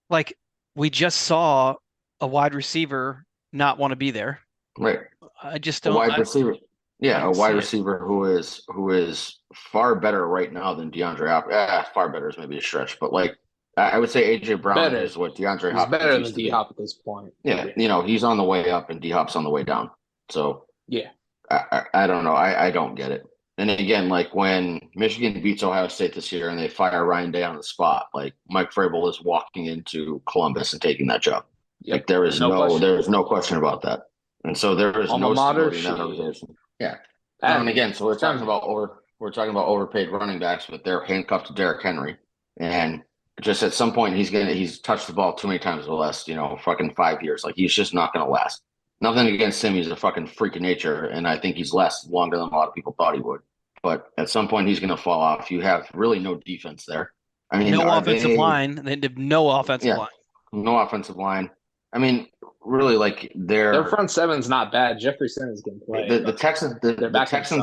like we just saw a wide receiver not want to be there. Right. I just don't. A wide receiver. Yeah, a wide receiver who is far better right now than DeAndre Hopkins. Far better is maybe a stretch, but like I would say AJ Brown is what DeAndre Hopkins is better than D-Hop at this point. Yeah, he's on the way up and D-Hop's on the way down. So yeah, I don't know. I don't get it. And again, like when Michigan beats Ohio State this year and they fire Ryan Day on the spot, like Mike Vrabel is walking into Columbus and taking that job. Yep. Like there is no question about that. And so there is no stability in that organization. Yeah. And again, so we're talking about overpaid running backs, but they're handcuffed to Derrick Henry. And just at some point he's touched the ball too many times in the last, fucking 5 years. Like he's just not gonna last. Nothing against him, he's a fucking freak of nature, and I think he's lasted longer than a lot of people thought he would. But at some point he's gonna fall off. You have really no defense there. I mean, no offensive line. They did no offensive line. No offensive line. I mean, really, like their front seven's not bad. Jeffrey Simmons can play. The Texans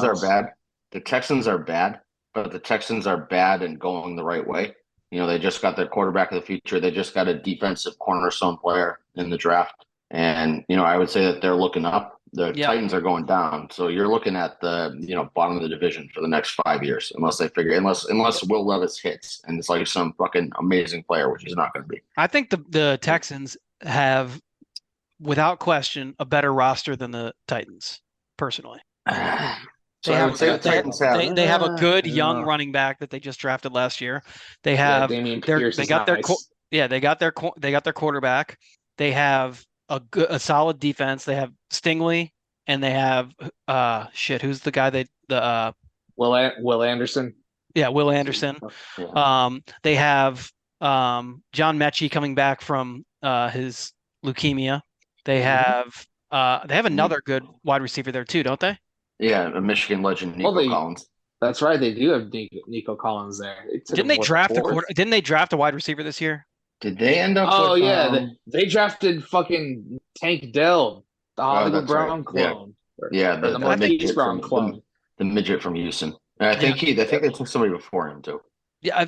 are bad. The Texans are bad, but the Texans are bad and going the right way. They just got their quarterback of the future. They just got a defensive cornerstone player in the draft. And, I would say that they're looking up. The Titans are going down. So you're looking at the, bottom of the division for the next 5 years, unless Will Levis hits and it's like some fucking amazing player, which he's not going to be. I think the Texans have, without question, a better roster than the Titans, personally. They have a good young running back that they just drafted last year. They have they got their quarterback. They have a solid defense. They have Stingley, and they have who's the guy Will Anderson. Yeah, Will Anderson. Yeah. They have John Mechie coming back from his leukemia. They have another good wide receiver there too, don't they? Yeah, a Michigan legend, Nico Collins. That's right, they do have Nico Collins there. Didn't they draft a wide receiver this year? Did they end up? Oh they drafted fucking Tank Dell, the Hollywood Brown clone. Yeah, the Marquise Brown clone, the midget from Houston. And I think they took somebody before him too. Yeah,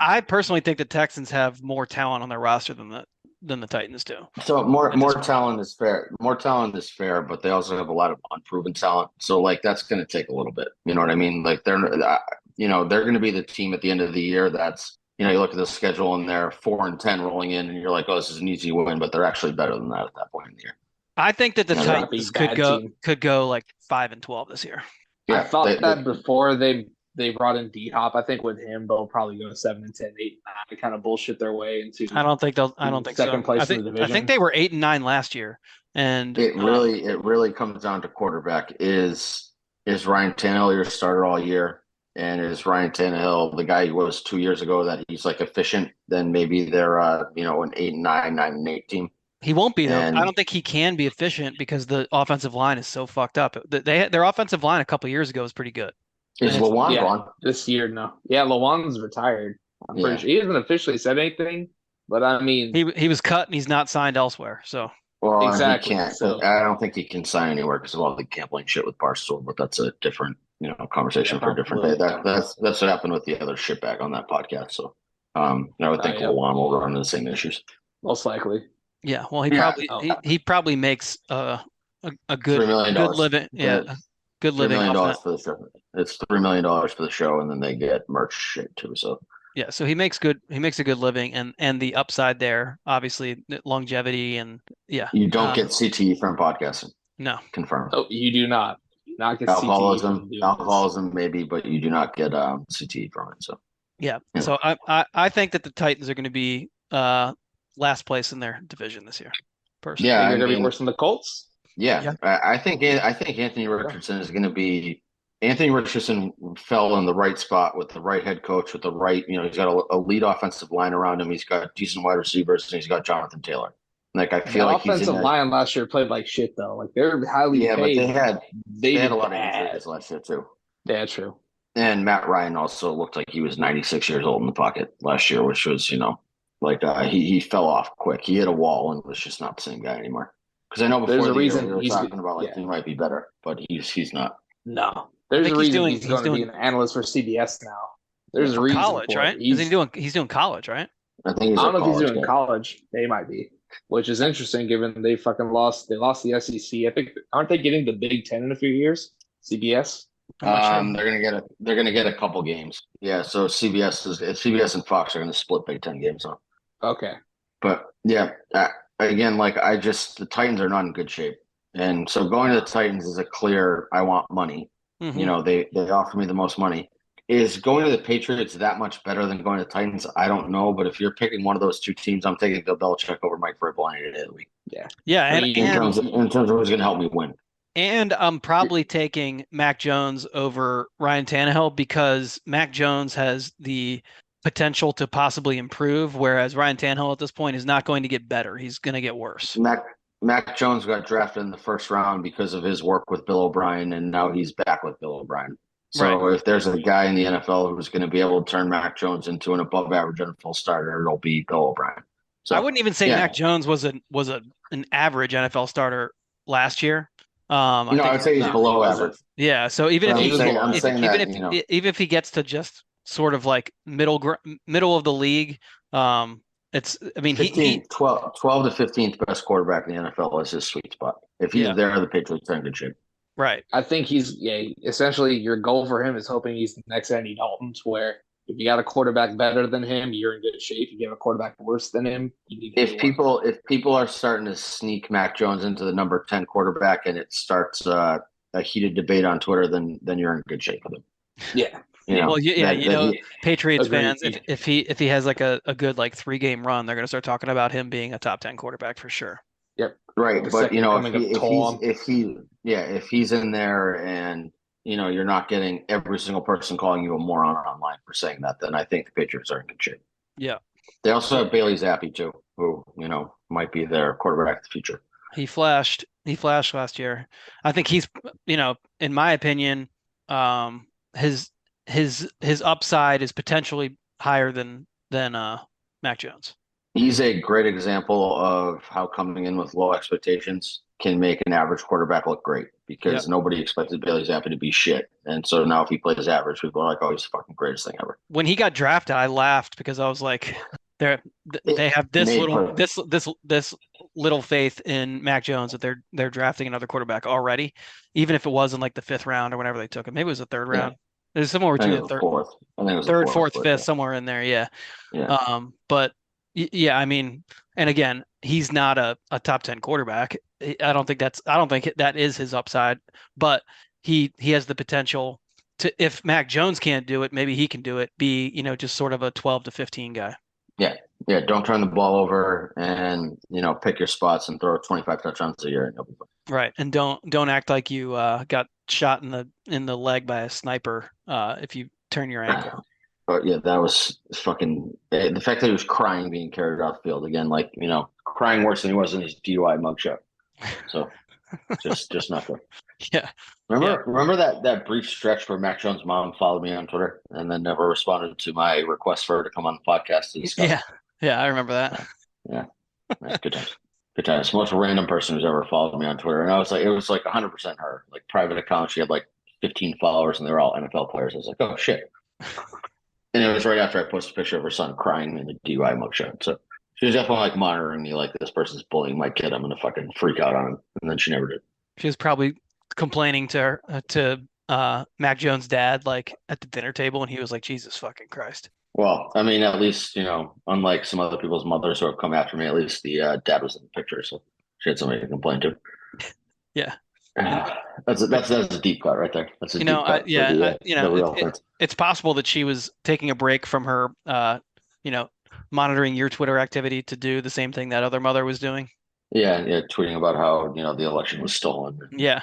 I personally think the Texans have more talent on their roster than the Titans do. So more talent is fair. More talent is fair, but they also have a lot of unproven talent. So like that's going to take a little bit. You know what I mean? Like they're going to be the team at the end of the year that's. You look at the schedule and they're 4-10 rolling in, and you're like, "Oh, this is an easy win," but they're actually better than that at that point in the year. I think that the Titans could go like 5-12 this year. Yeah, I thought that before they brought in D-Hop. I think with him, they'll probably go 7-10, 8-9, kind of bullshit their way into. I don't think second place in the division. I think they were 8-9 last year, and it really comes down to quarterback. Is Ryan Tannehill your starter all year? And is Ryan Tannehill the guy he was 2 years ago that he's like efficient? Then maybe they're an 8-9, 9-8 team. He won't be though. I don't think he can be efficient because the offensive line is so fucked up. Their offensive line a couple of years ago was pretty good. Is Lawan gone this year? No. Yeah, Lawan's retired. I'm pretty sure he hasn't officially said anything, but I mean he was cut and he's not signed elsewhere. So exactly. He can't. So, I don't think he can sign anywhere because of all the gambling shit with Barstool. But that's a different. Conversation for a different day. That's what happened with the other shitbag on that podcast. So, I would think Lawan will run into the same issues. Most likely. Yeah. Well, he probably makes a good living. Yeah, good living. $3 million for the show. It's $3 million for the show, and then they get merch shit too. So Yeah, so he makes a good living, and the upside there, obviously longevity and yeah. You don't get CTE from podcasting. No. Confirmed. Oh, you do not get alcoholism, CTE alcoholism maybe, but you do not get CTE from it. So yeah. So I think that the Titans are going to be last place in their division this year. Personally. Yeah, they're going to be worse than the Colts. Yeah. I think Anthony Richardson is going to be. Anthony Richardson fell in the right spot with the right head coach, with the right, he's got a lead offensive line around him. He's got decent wide receivers, and he's got Jonathan Taylor. Like I feel like offensive line last year played like shit though. Like they're highly paid. But they had a lot of injuries last year too. Yeah, true. And Matt Ryan also looked like he was 96 years old in the pocket last year, which was, he fell off quick. He hit a wall and was just not the same guy anymore. Because I know before the reason we were talking about he might be better, but he's not. No, there's a reason he's going to be an analyst for CBS now. There's a reason. College, right? He's doing college, right? I think I don't know if he's doing college. They might be, which is interesting given they fucking lost. They lost the SEC. I think aren't they getting the Big Ten in a few years? CBS. They're gonna get a couple games. Yeah, so CBS and Fox are gonna split Big Ten games on. Okay. But yeah, again, the Titans are not in good shape, and so going to the Titans is a clear. I want money. Mm-hmm. They offer me the most money. Is going to the Patriots that much better than going to the Titans? I don't know, but if you're picking one of those two teams, I'm taking Bill Belichick over Mike Vrabel any day of the week. Yeah, in terms of who's going to help me win. And I'm probably taking Mac Jones over Ryan Tannehill because Mac Jones has the potential to possibly improve, whereas Ryan Tannehill at this point is not going to get better. He's going to get worse. Mac Jones got drafted in the first round because of his work with Bill O'Brien, and now he's back with Bill O'Brien. So if there's a guy in the NFL who's going to be able to turn Mac Jones into an above-average NFL starter, it'll be Bill O'Brien. So I wouldn't even say Mac Jones was an average NFL starter last year. I would say he's below average. Yeah, so even if he gets to just sort of like middle of the league, it's 12 to 15th best quarterback in the NFL is his sweet spot. If he's there, the Patriots are in good shape. Right. I think essentially your goal for him is hoping he's the next Andy Dalton, where if you got a quarterback better than him, you're in good shape. If you have a quarterback worse than him, you need to if people are starting to sneak Mac Jones into the number 10 quarterback and it starts a heated debate on Twitter, then you're in good shape with him. Yeah. Patriots fans, if he has like a good 3-game run, they're going to start talking about him being a top 10 quarterback for sure. Yep. Right, but if he's in there and you're not getting every single person calling you a moron online for saying that, then I think the Patriots are in good shape. Yeah. They also have Bailey Zappi too, who might be their quarterback of the future. He flashed last year. I think he's in my opinion, his upside is potentially higher than Mac Jones. He's a great example of how coming in with low expectations can make an average quarterback look great because nobody expected Bailey Zappi to be shit. And so now if he plays average, people are like, oh, he's the fucking greatest thing ever. When he got drafted, I laughed because I was like, they have this little faith in Mac Jones that they're drafting another quarterback already, even if it was in the 5th round or whenever they took him. Maybe it was the 3rd round. There's somewhere between the third, fourth, fifth, somewhere in there. Yeah. But yeah, I mean, and again, he's not a top 10 quarterback. I don't think that is his upside, but he has the potential to, if Mac Jones can't do it, maybe he can do it, be, just sort of a 12 to 15 guy. Yeah. Yeah. Don't turn the ball over and, pick your spots and throw 25 touchdowns a year. And you'll be fine. Right. And don't act like you got shot in the leg by a sniper if you turn your ankle. But yeah, that was fucking the fact that he was crying being carried off the field again, crying worse than he was in his DUI mugshot. So just not good. Yeah. Remember that brief stretch where Mac Jones' mom followed me on Twitter and then never responded to my request for her to come on the podcast to discuss. Yeah, I remember that. Yeah. Good times. Good times. Most random person who's ever followed me on Twitter. And I was like, it was 100% her. Private account. She had 15 followers and they were all NFL players. I was like, oh shit. And it was right after I posted a picture of her son crying in the DUI mugshot. So she was definitely monitoring me this person's bullying my kid. I'm going to fucking freak out on him. And then she never did. She was probably complaining to Mac Jones' dad, at the dinner table. And he was like, Jesus fucking Christ. Well, I mean, at least, unlike some other people's mothers who have come after me, at least the dad was in the picture, so she had somebody to complain to. Yeah. That's a deep cut right there. That's a deep cut the real things. It's possible that she was taking a break from her, monitoring your Twitter activity to do the same thing that other mother was doing. Yeah, tweeting about how the election was stolen. Yeah,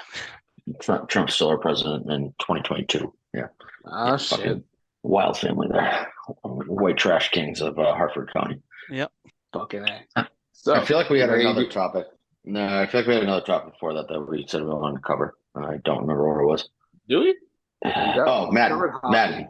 Trump's still our president in 2022. Yeah, shit, wild family there, white trash kings of Hartford County. Yep, fucking A. So I feel like we had another topic. No, I feel like we had another topic before that we said we wanted to cover. I don't remember what it was. Do we? Madden.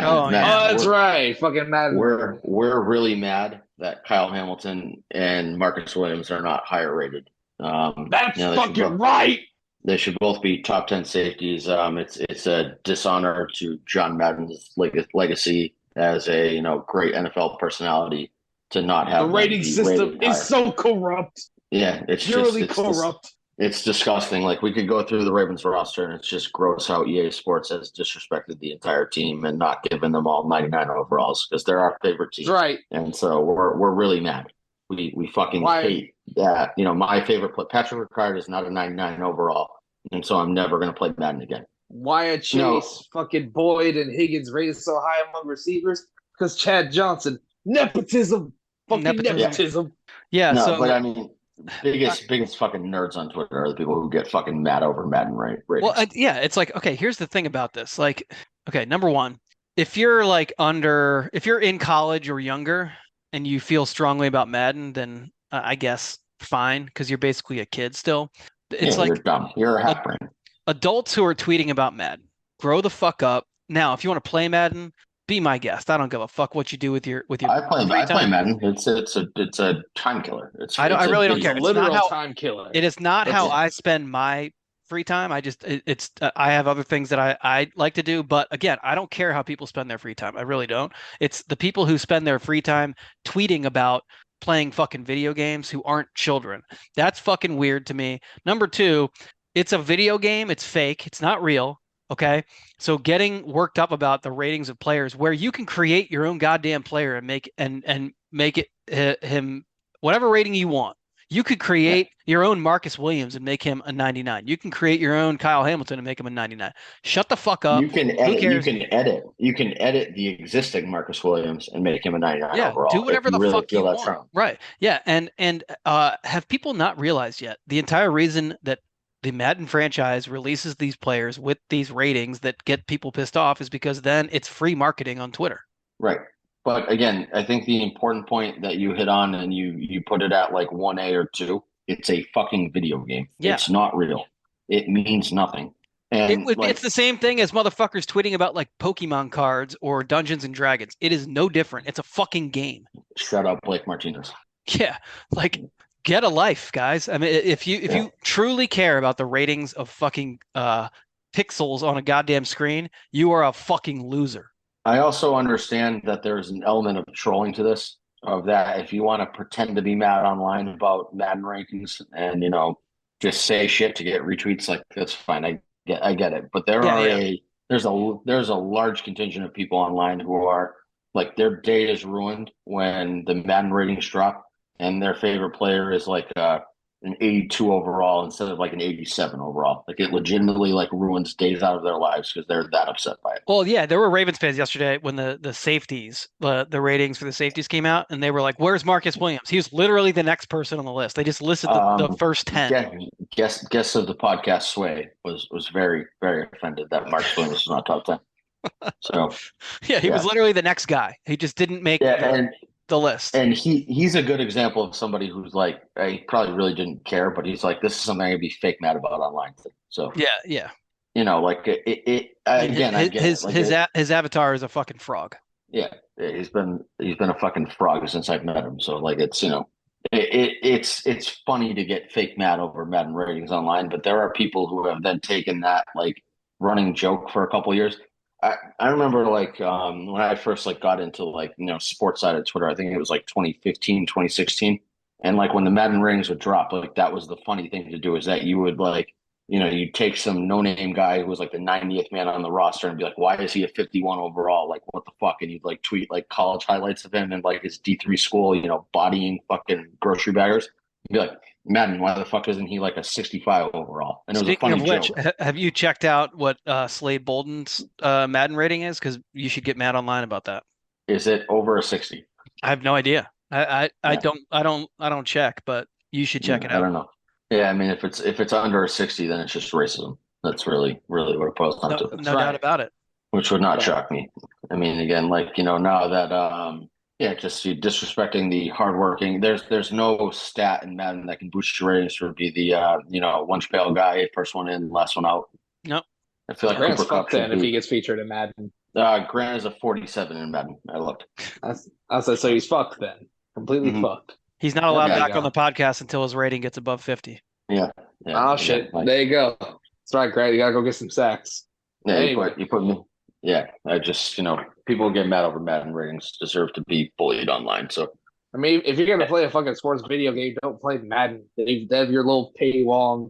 Oh, that's right. Fucking Madden. We're really mad that Kyle Hamilton and Marcus Williams are not higher rated. That's fucking right. They should both be top 10 safeties. It's a dishonor to John Madden's legacy as a great NFL personality to not have the rating system is so corrupt. Yeah, it's purely corrupt. It's disgusting. Like, we could go through the Ravens roster, and it's just gross how EA Sports has disrespected the entire team and not given them all 99 overalls because they're our favorite team. That's right. And so we're really mad. We fucking hate that. My favorite player, Patrick Ricard, is not a 99 overall, and so I'm never going to play Madden again. Wyatt Chase, fucking Boyd, and Higgins rated so high among receivers because Chad Johnson, nepotism, nepotism. Yeah. But I mean. Biggest fucking nerds on Twitter are the people who get fucking mad over Madden ratings. Well, it's like, okay, here's the thing about this. Like, okay, number one, if you're in college or younger and you feel strongly about Madden, then I guess fine, because you're basically a kid still. It's like you're dumb. You're a half brain. Adults who are tweeting about Madden, grow the fuck up. Now, if you want to play Madden, be my guest. I don't give a fuck what you do with your. I play Madden. It's a time killer. I really don't care. It's literal time killer. It is not how I spend my free time. I have other things that I like to do. But again, I don't care how people spend their free time. I really don't. It's the people who spend their free time tweeting about playing fucking video games who aren't children. That's fucking weird to me. Number two, it's a video game. It's fake. It's not real. Okay, so getting worked up about the ratings of players where you can create your own goddamn player and make it him whatever rating you want. You could create your own Marcus Williams and make him a 99. You can create your own Kyle Hamilton and make him a 99. Shut the fuck up. You can edit. You can edit the existing Marcus Williams and make him a 99 overall. Do whatever the fuck you want. Right. Yeah, and have people not realized yet the entire reason that the Madden franchise releases these players with these ratings that get people pissed off is because then it's free marketing on Twitter. Right. But again, I think the important point that you hit on and you put it at like 1A or 2, it's a fucking video game. Yeah. It's not real. It means nothing. And it's the same thing as motherfuckers tweeting about like Pokemon cards or Dungeons and Dragons. It is no different. It's a fucking game. Shut up, Blake Martinez. Yeah. Like, get a life, guys. I mean, if you truly care about the ratings of fucking pixels on a goddamn screen, you are a fucking loser. I also understand that there's an element of trolling to this, of that if you want to pretend to be mad online about Madden rankings and, just say shit to get retweets, like, that's fine. I get it. But there's a large contingent of people online who are like, their day is ruined when the Madden ratings drop. And their favorite player is like an 82 overall instead of like an 87 overall. Like, it legitimately like ruins days out of their lives because they're that upset by it. Well, yeah, there were Ravens fans yesterday when the safeties, the ratings for the safeties came out, and they were like, "Where's Marcus Williams? He was literally the next person on the list." They just listed the first 10. Guest of the podcast, Sway, was very, very offended that Marcus Williams was not top 10. So yeah, he was literally the next guy. He just didn't make the list. And he's a good example of somebody who's like, he probably really didn't care, but he's like, this is something I'd be fake mad about online. So yeah. Like again, his avatar is a fucking frog. Yeah, he's been a fucking frog since I've met him. So like, it's it's funny to get fake mad over Madden ratings online, but there are people who have then taken that like running joke for a couple of years. I remember like when I first like got into like sports side of Twitter, I think it was like 2015, 2016, and like when the Madden ratings would drop, like that was the funny thing to do, is that you would like you take some no-name guy who was like the 90th man on the roster and be like, why is he a 51 overall? Like, what the fuck? And you'd like tweet like college highlights of him and like his D3 school, bodying fucking grocery baggers. You'd be like, Madden, why the fuck isn't he like a 65 overall? And it was Speaking a funny of which, joke. have you checked out what Slade Bolden's Madden rating is? Because you should get mad online about that. Is it over a 60? I have no idea. I don't check, but you should check it out. I don't know. Yeah, I mean, if it's under a 60, then it's just racism. That's really what it boils down to. No doubt about it. Which would not shock me. I mean, again, like, now that just you disrespecting the hardworking. There's no stat in Madden that can boost your ratings to be the lunch pail guy, first one in, last one out. Nope. I feel like Grant's fucked then if he gets featured in Madden. Grant is a 47 in Madden. I looked. I said so he's fucked then. Completely fucked. He's not allowed back on the podcast until his rating gets above 50. Yeah. Oh shit! There you go. That's right, Grant. You gotta go get some sacks. Yeah, anyway, you put me. Yeah, I just people who get mad over Madden ratings deserve to be bullied online. So I mean, if you're gonna play a fucking sports video game, don't play Madden. They have your little paywall and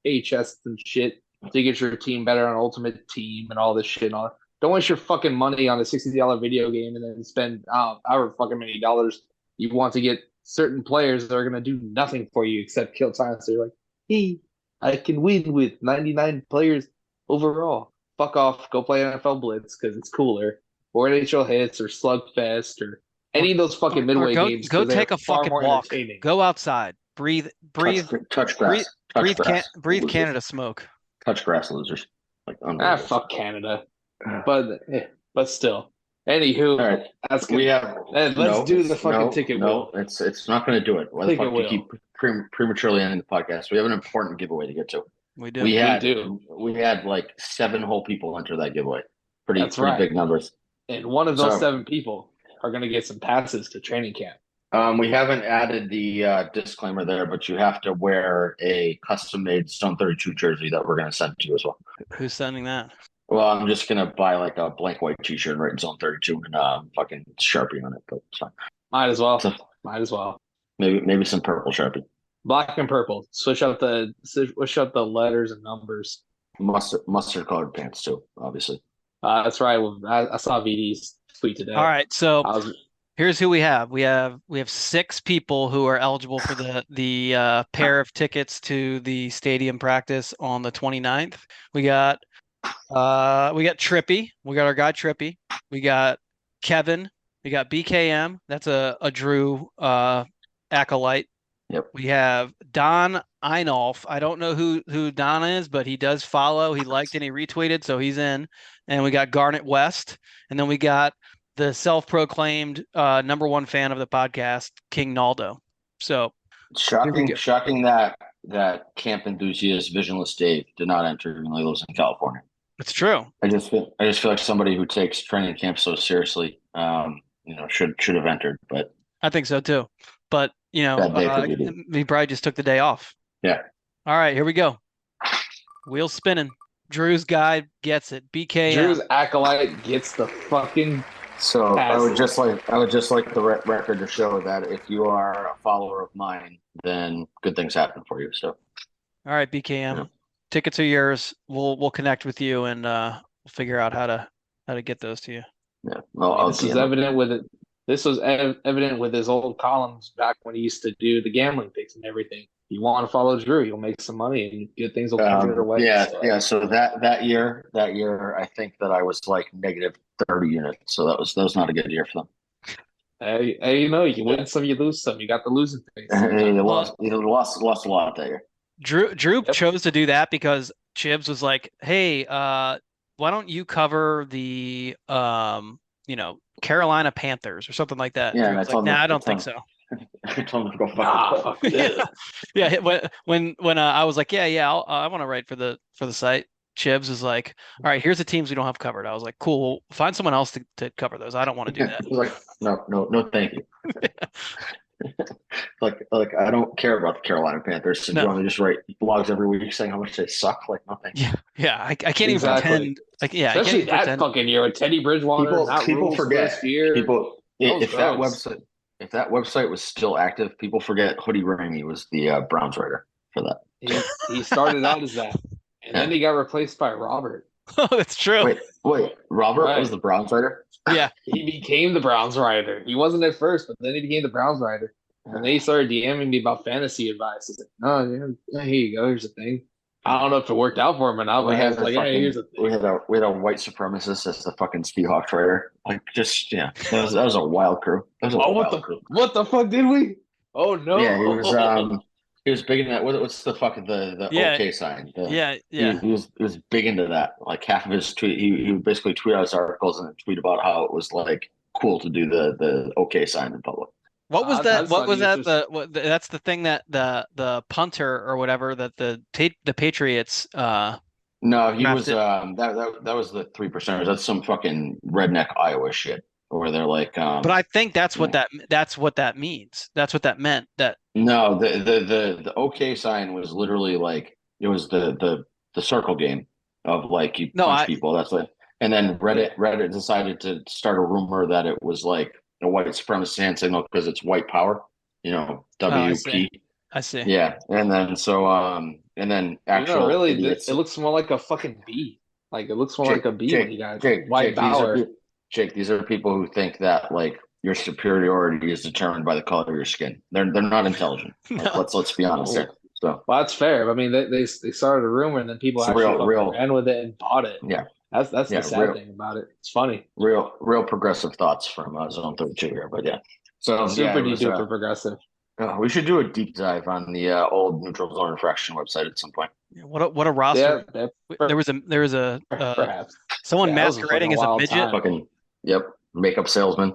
HS and shit to get your team better on Ultimate Team and all this shit and all that. Don't waste your fucking money on a $60 video game and then spend however fucking many dollars you want to get certain players that are going to do nothing for you except kill time. So you're like, hey, I can win with 99 players overall. Fuck off. Go play NFL Blitz because it's cooler. Or NHL Hits or Slugfest or any of those fucking midway games. Go take a fucking walk. Go outside. Breathe. Touch grass. Breathe Canada smoke. Touch grass, losers. Fuck Canada. But still. Anywho, all right. Let's do the fucking ticket wheel. It's not going to do it. Why the fuck do you keep prematurely ending the podcast? We have an important giveaway to get to. We do. We had like 7 whole people enter that giveaway. Pretty big numbers. And one of those 7 people are going to get some passes to training camp. We haven't added the disclaimer there, but you have to wear a custom-made Zone 32 jersey that we're going to send to you as well. Who's sending that? Well, I'm just going to buy like a blank white t-shirt and write Zone 32 and fucking Sharpie on it, but it's fine. Might as well. Maybe some purple Sharpie. Black and purple. Switch out the letters and numbers. Mustard colored pants too, obviously. That's right. I saw VD's tweet today. All right, so here's who we have. We have 6 people who are eligible for the pair of tickets to the stadium practice on the 29th. We got Trippy. We got our guy Trippy. We got Kevin. We got BKM. That's a Drew acolyte. Yep. We have Don Einolf. I don't know who Don is, but he does follow. He liked and he retweeted, so he's in. And we got Garnet West. And then we got the self-proclaimed number 1 fan of the podcast, King Naldo. So shocking that camp enthusiast Visionless Dave did not enter even though he lives in California. It's true. I just feel like somebody who takes training camp so seriously, should have entered. But I think so too. But he probably just took the day off. Yeah. All right, here we go. Wheels spinning. Drew's guy gets it. BK. Drew's acolyte gets the fucking. So pass. I would just like the record to show that if you are a follower of mine, then good things happen for you. So. All right, BKM. Yeah. Tickets are yours. We'll connect with you and we'll figure out how to get those to you. Yeah. Well, this was evident with it. This was evident with his old columns back when he used to do the gambling picks and everything. You want to follow Drew, you'll make some money and good things will come your way. Yeah. So that year, I think that I was like negative 30 units. So that was not a good year for them. Hey, you win some, you lose some. You got the losing thing. You lost a lot that year. Drew chose to do that because Chibs was like, "Hey, why don't you cover the Carolina Panthers or something like that?" Yeah, I was like, "Nah, I don't think so." I told him to go fuck yeah. When I was like, "Yeah, I want to write for the site." Chibs was like, "All right, here's the teams we don't have covered." I was like, "Cool, well, find someone else to cover those. I don't want to do that." He was like, "No, thank you." like I don't care about the Carolina Panthers. So you want to just write blogs every week saying how much they suck? Like nothing. Yeah. I can't even pretend. Like, yeah, especially that fucking year with Teddy Bridgewater. People forget. If that website was still active, people forget Hoodie Ramey was the Browns writer for that. He started out as that, and then he got replaced by Robert. Oh, that's true. Wait, Robert was the Browns writer? Yeah. He became the Browns writer. He wasn't at first, but then he became the Browns writer. And then he started DMing me about fantasy advice. I was like, oh, yeah, here you go. Here's the thing. I don't know if it worked out for him or not, but I was like, hey, here's the thing. We had a white supremacist as the fucking Seahawks writer. Like, just, yeah. That was a wild crew. What the fuck did we? Oh, no. Yeah, he was big into that. What's the fucking the OK sign? He was big into that. Like half of his tweet, he would basically tweet out his articles and tweet about how it was like cool to do the OK sign in public. What was that? What was that? That's the thing that the punter or whatever that the Patriots. No, he was that was the 3%ers. That's some fucking redneck Iowa shit where they're like. But I think that's what that means. That's what that meant. That no, the OK sign was literally like it was the circle game of like you punch people. That's like, and then Reddit decided to start a rumor that it was like a white supremacist hand signal because it's white power, WP. I see. Yeah, and then and then actually, really, it looks more like a fucking bee. Like it looks more like a bee when you guys white power. Jake, these are people who think that like your superiority is determined by the color of your skin. They're not intelligent. No. Let's be honest here. So well, that's fair. I mean, they started a rumor and then people actually ran with it and bought it. Yeah. That's the sad thing about it. It's funny. Real progressive thoughts from Zone 32 here, but yeah. So super duper progressive. We should do a deep dive on the old neutral zone infraction website at some point. What a roster! Yeah, there was a someone masquerading as a midget. Fucking makeup salesman.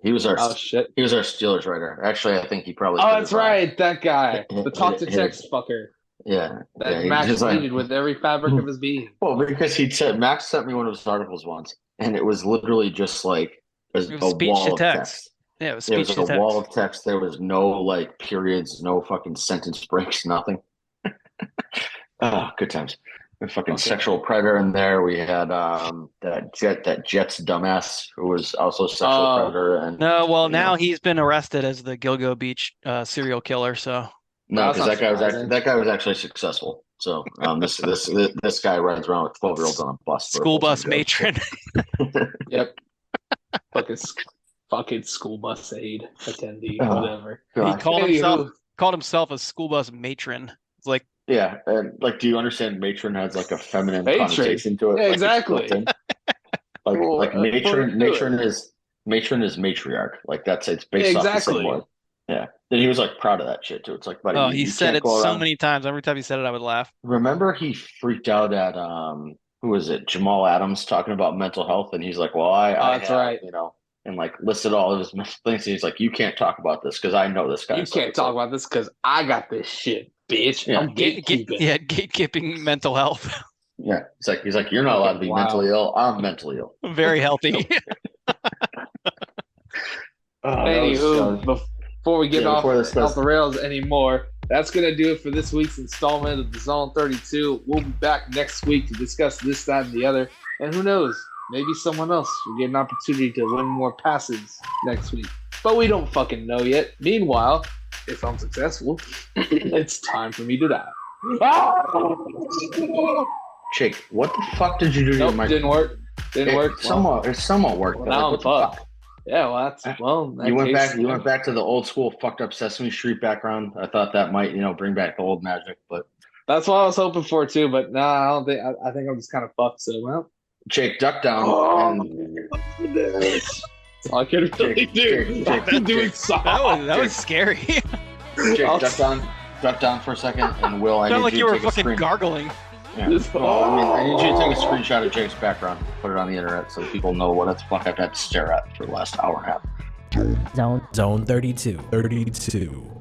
He was our Steelers writer. Actually, I think he probably. Oh, that's right, that guy, the talk to text fucker. Yeah, Max needed with every fabric of his being. Well, because Max sent me one of his articles once, and it was literally just like a wall of text. Yeah, it was speech to text. A wall of text. There was no like periods, no fucking sentence breaks, nothing. Good times. A fucking sexual predator in there. We had that Jets dumbass who was also a sexual predator. And now he's been arrested as the Gilgo Beach serial killer. So. No, because that guy was actually successful. So this guy rides around with 12-year-olds on a bus. School bus matron. Yep. Fucking school bus aide attendee, whatever. He called himself a school bus matron. It's like and like, do you understand? Matron has like a feminine connotation to it. Yeah, exactly. like matron is matriarch. Like it's based off the same word. Yeah. And he was like proud of that shit too. It's like, buddy, he said it so many times. Every time he said it, I would laugh. Remember he freaked out at who was it? Jamal Adams talking about mental health, and he's like, well, that's right. And like listed all of his things. And he's like, you can't talk about this because I know this guy. You can't talk about this because I got this shit, bitch. Yeah. I'm gatekeeping. Gatekeeping mental health. Yeah. He's like, you're not allowed to be mentally ill. I'm mentally ill. Very healthy. Anywho, before we get off the rails anymore, that's going to do it for this week's installment of the Zone 32. We'll be back next week to discuss this, that, and the other. And who knows, maybe someone else will get an opportunity to win more passes next week. But we don't fucking know yet. Meanwhile, if I'm successful, it's time for me to die. Jake, what the fuck did you do to your mic? Didn't work. It somewhat worked. Well, now I'm fucked. Yeah, you went back to the old school fucked up Sesame Street background. I thought that might, bring back the old magic, but that's what I was hoping for too. But no, I don't think. I think I'm just kind of fucked. So Jake, duck down. That's all I can really do. That was scary. Jake, duck down for a second, and Will, I need like you to were fucking gargling. Yeah. Well, I need you to take a screenshot of Jake's background, put it on the internet, so people know what the fuck I've had to stare at for the last hour and a half. Zone 32.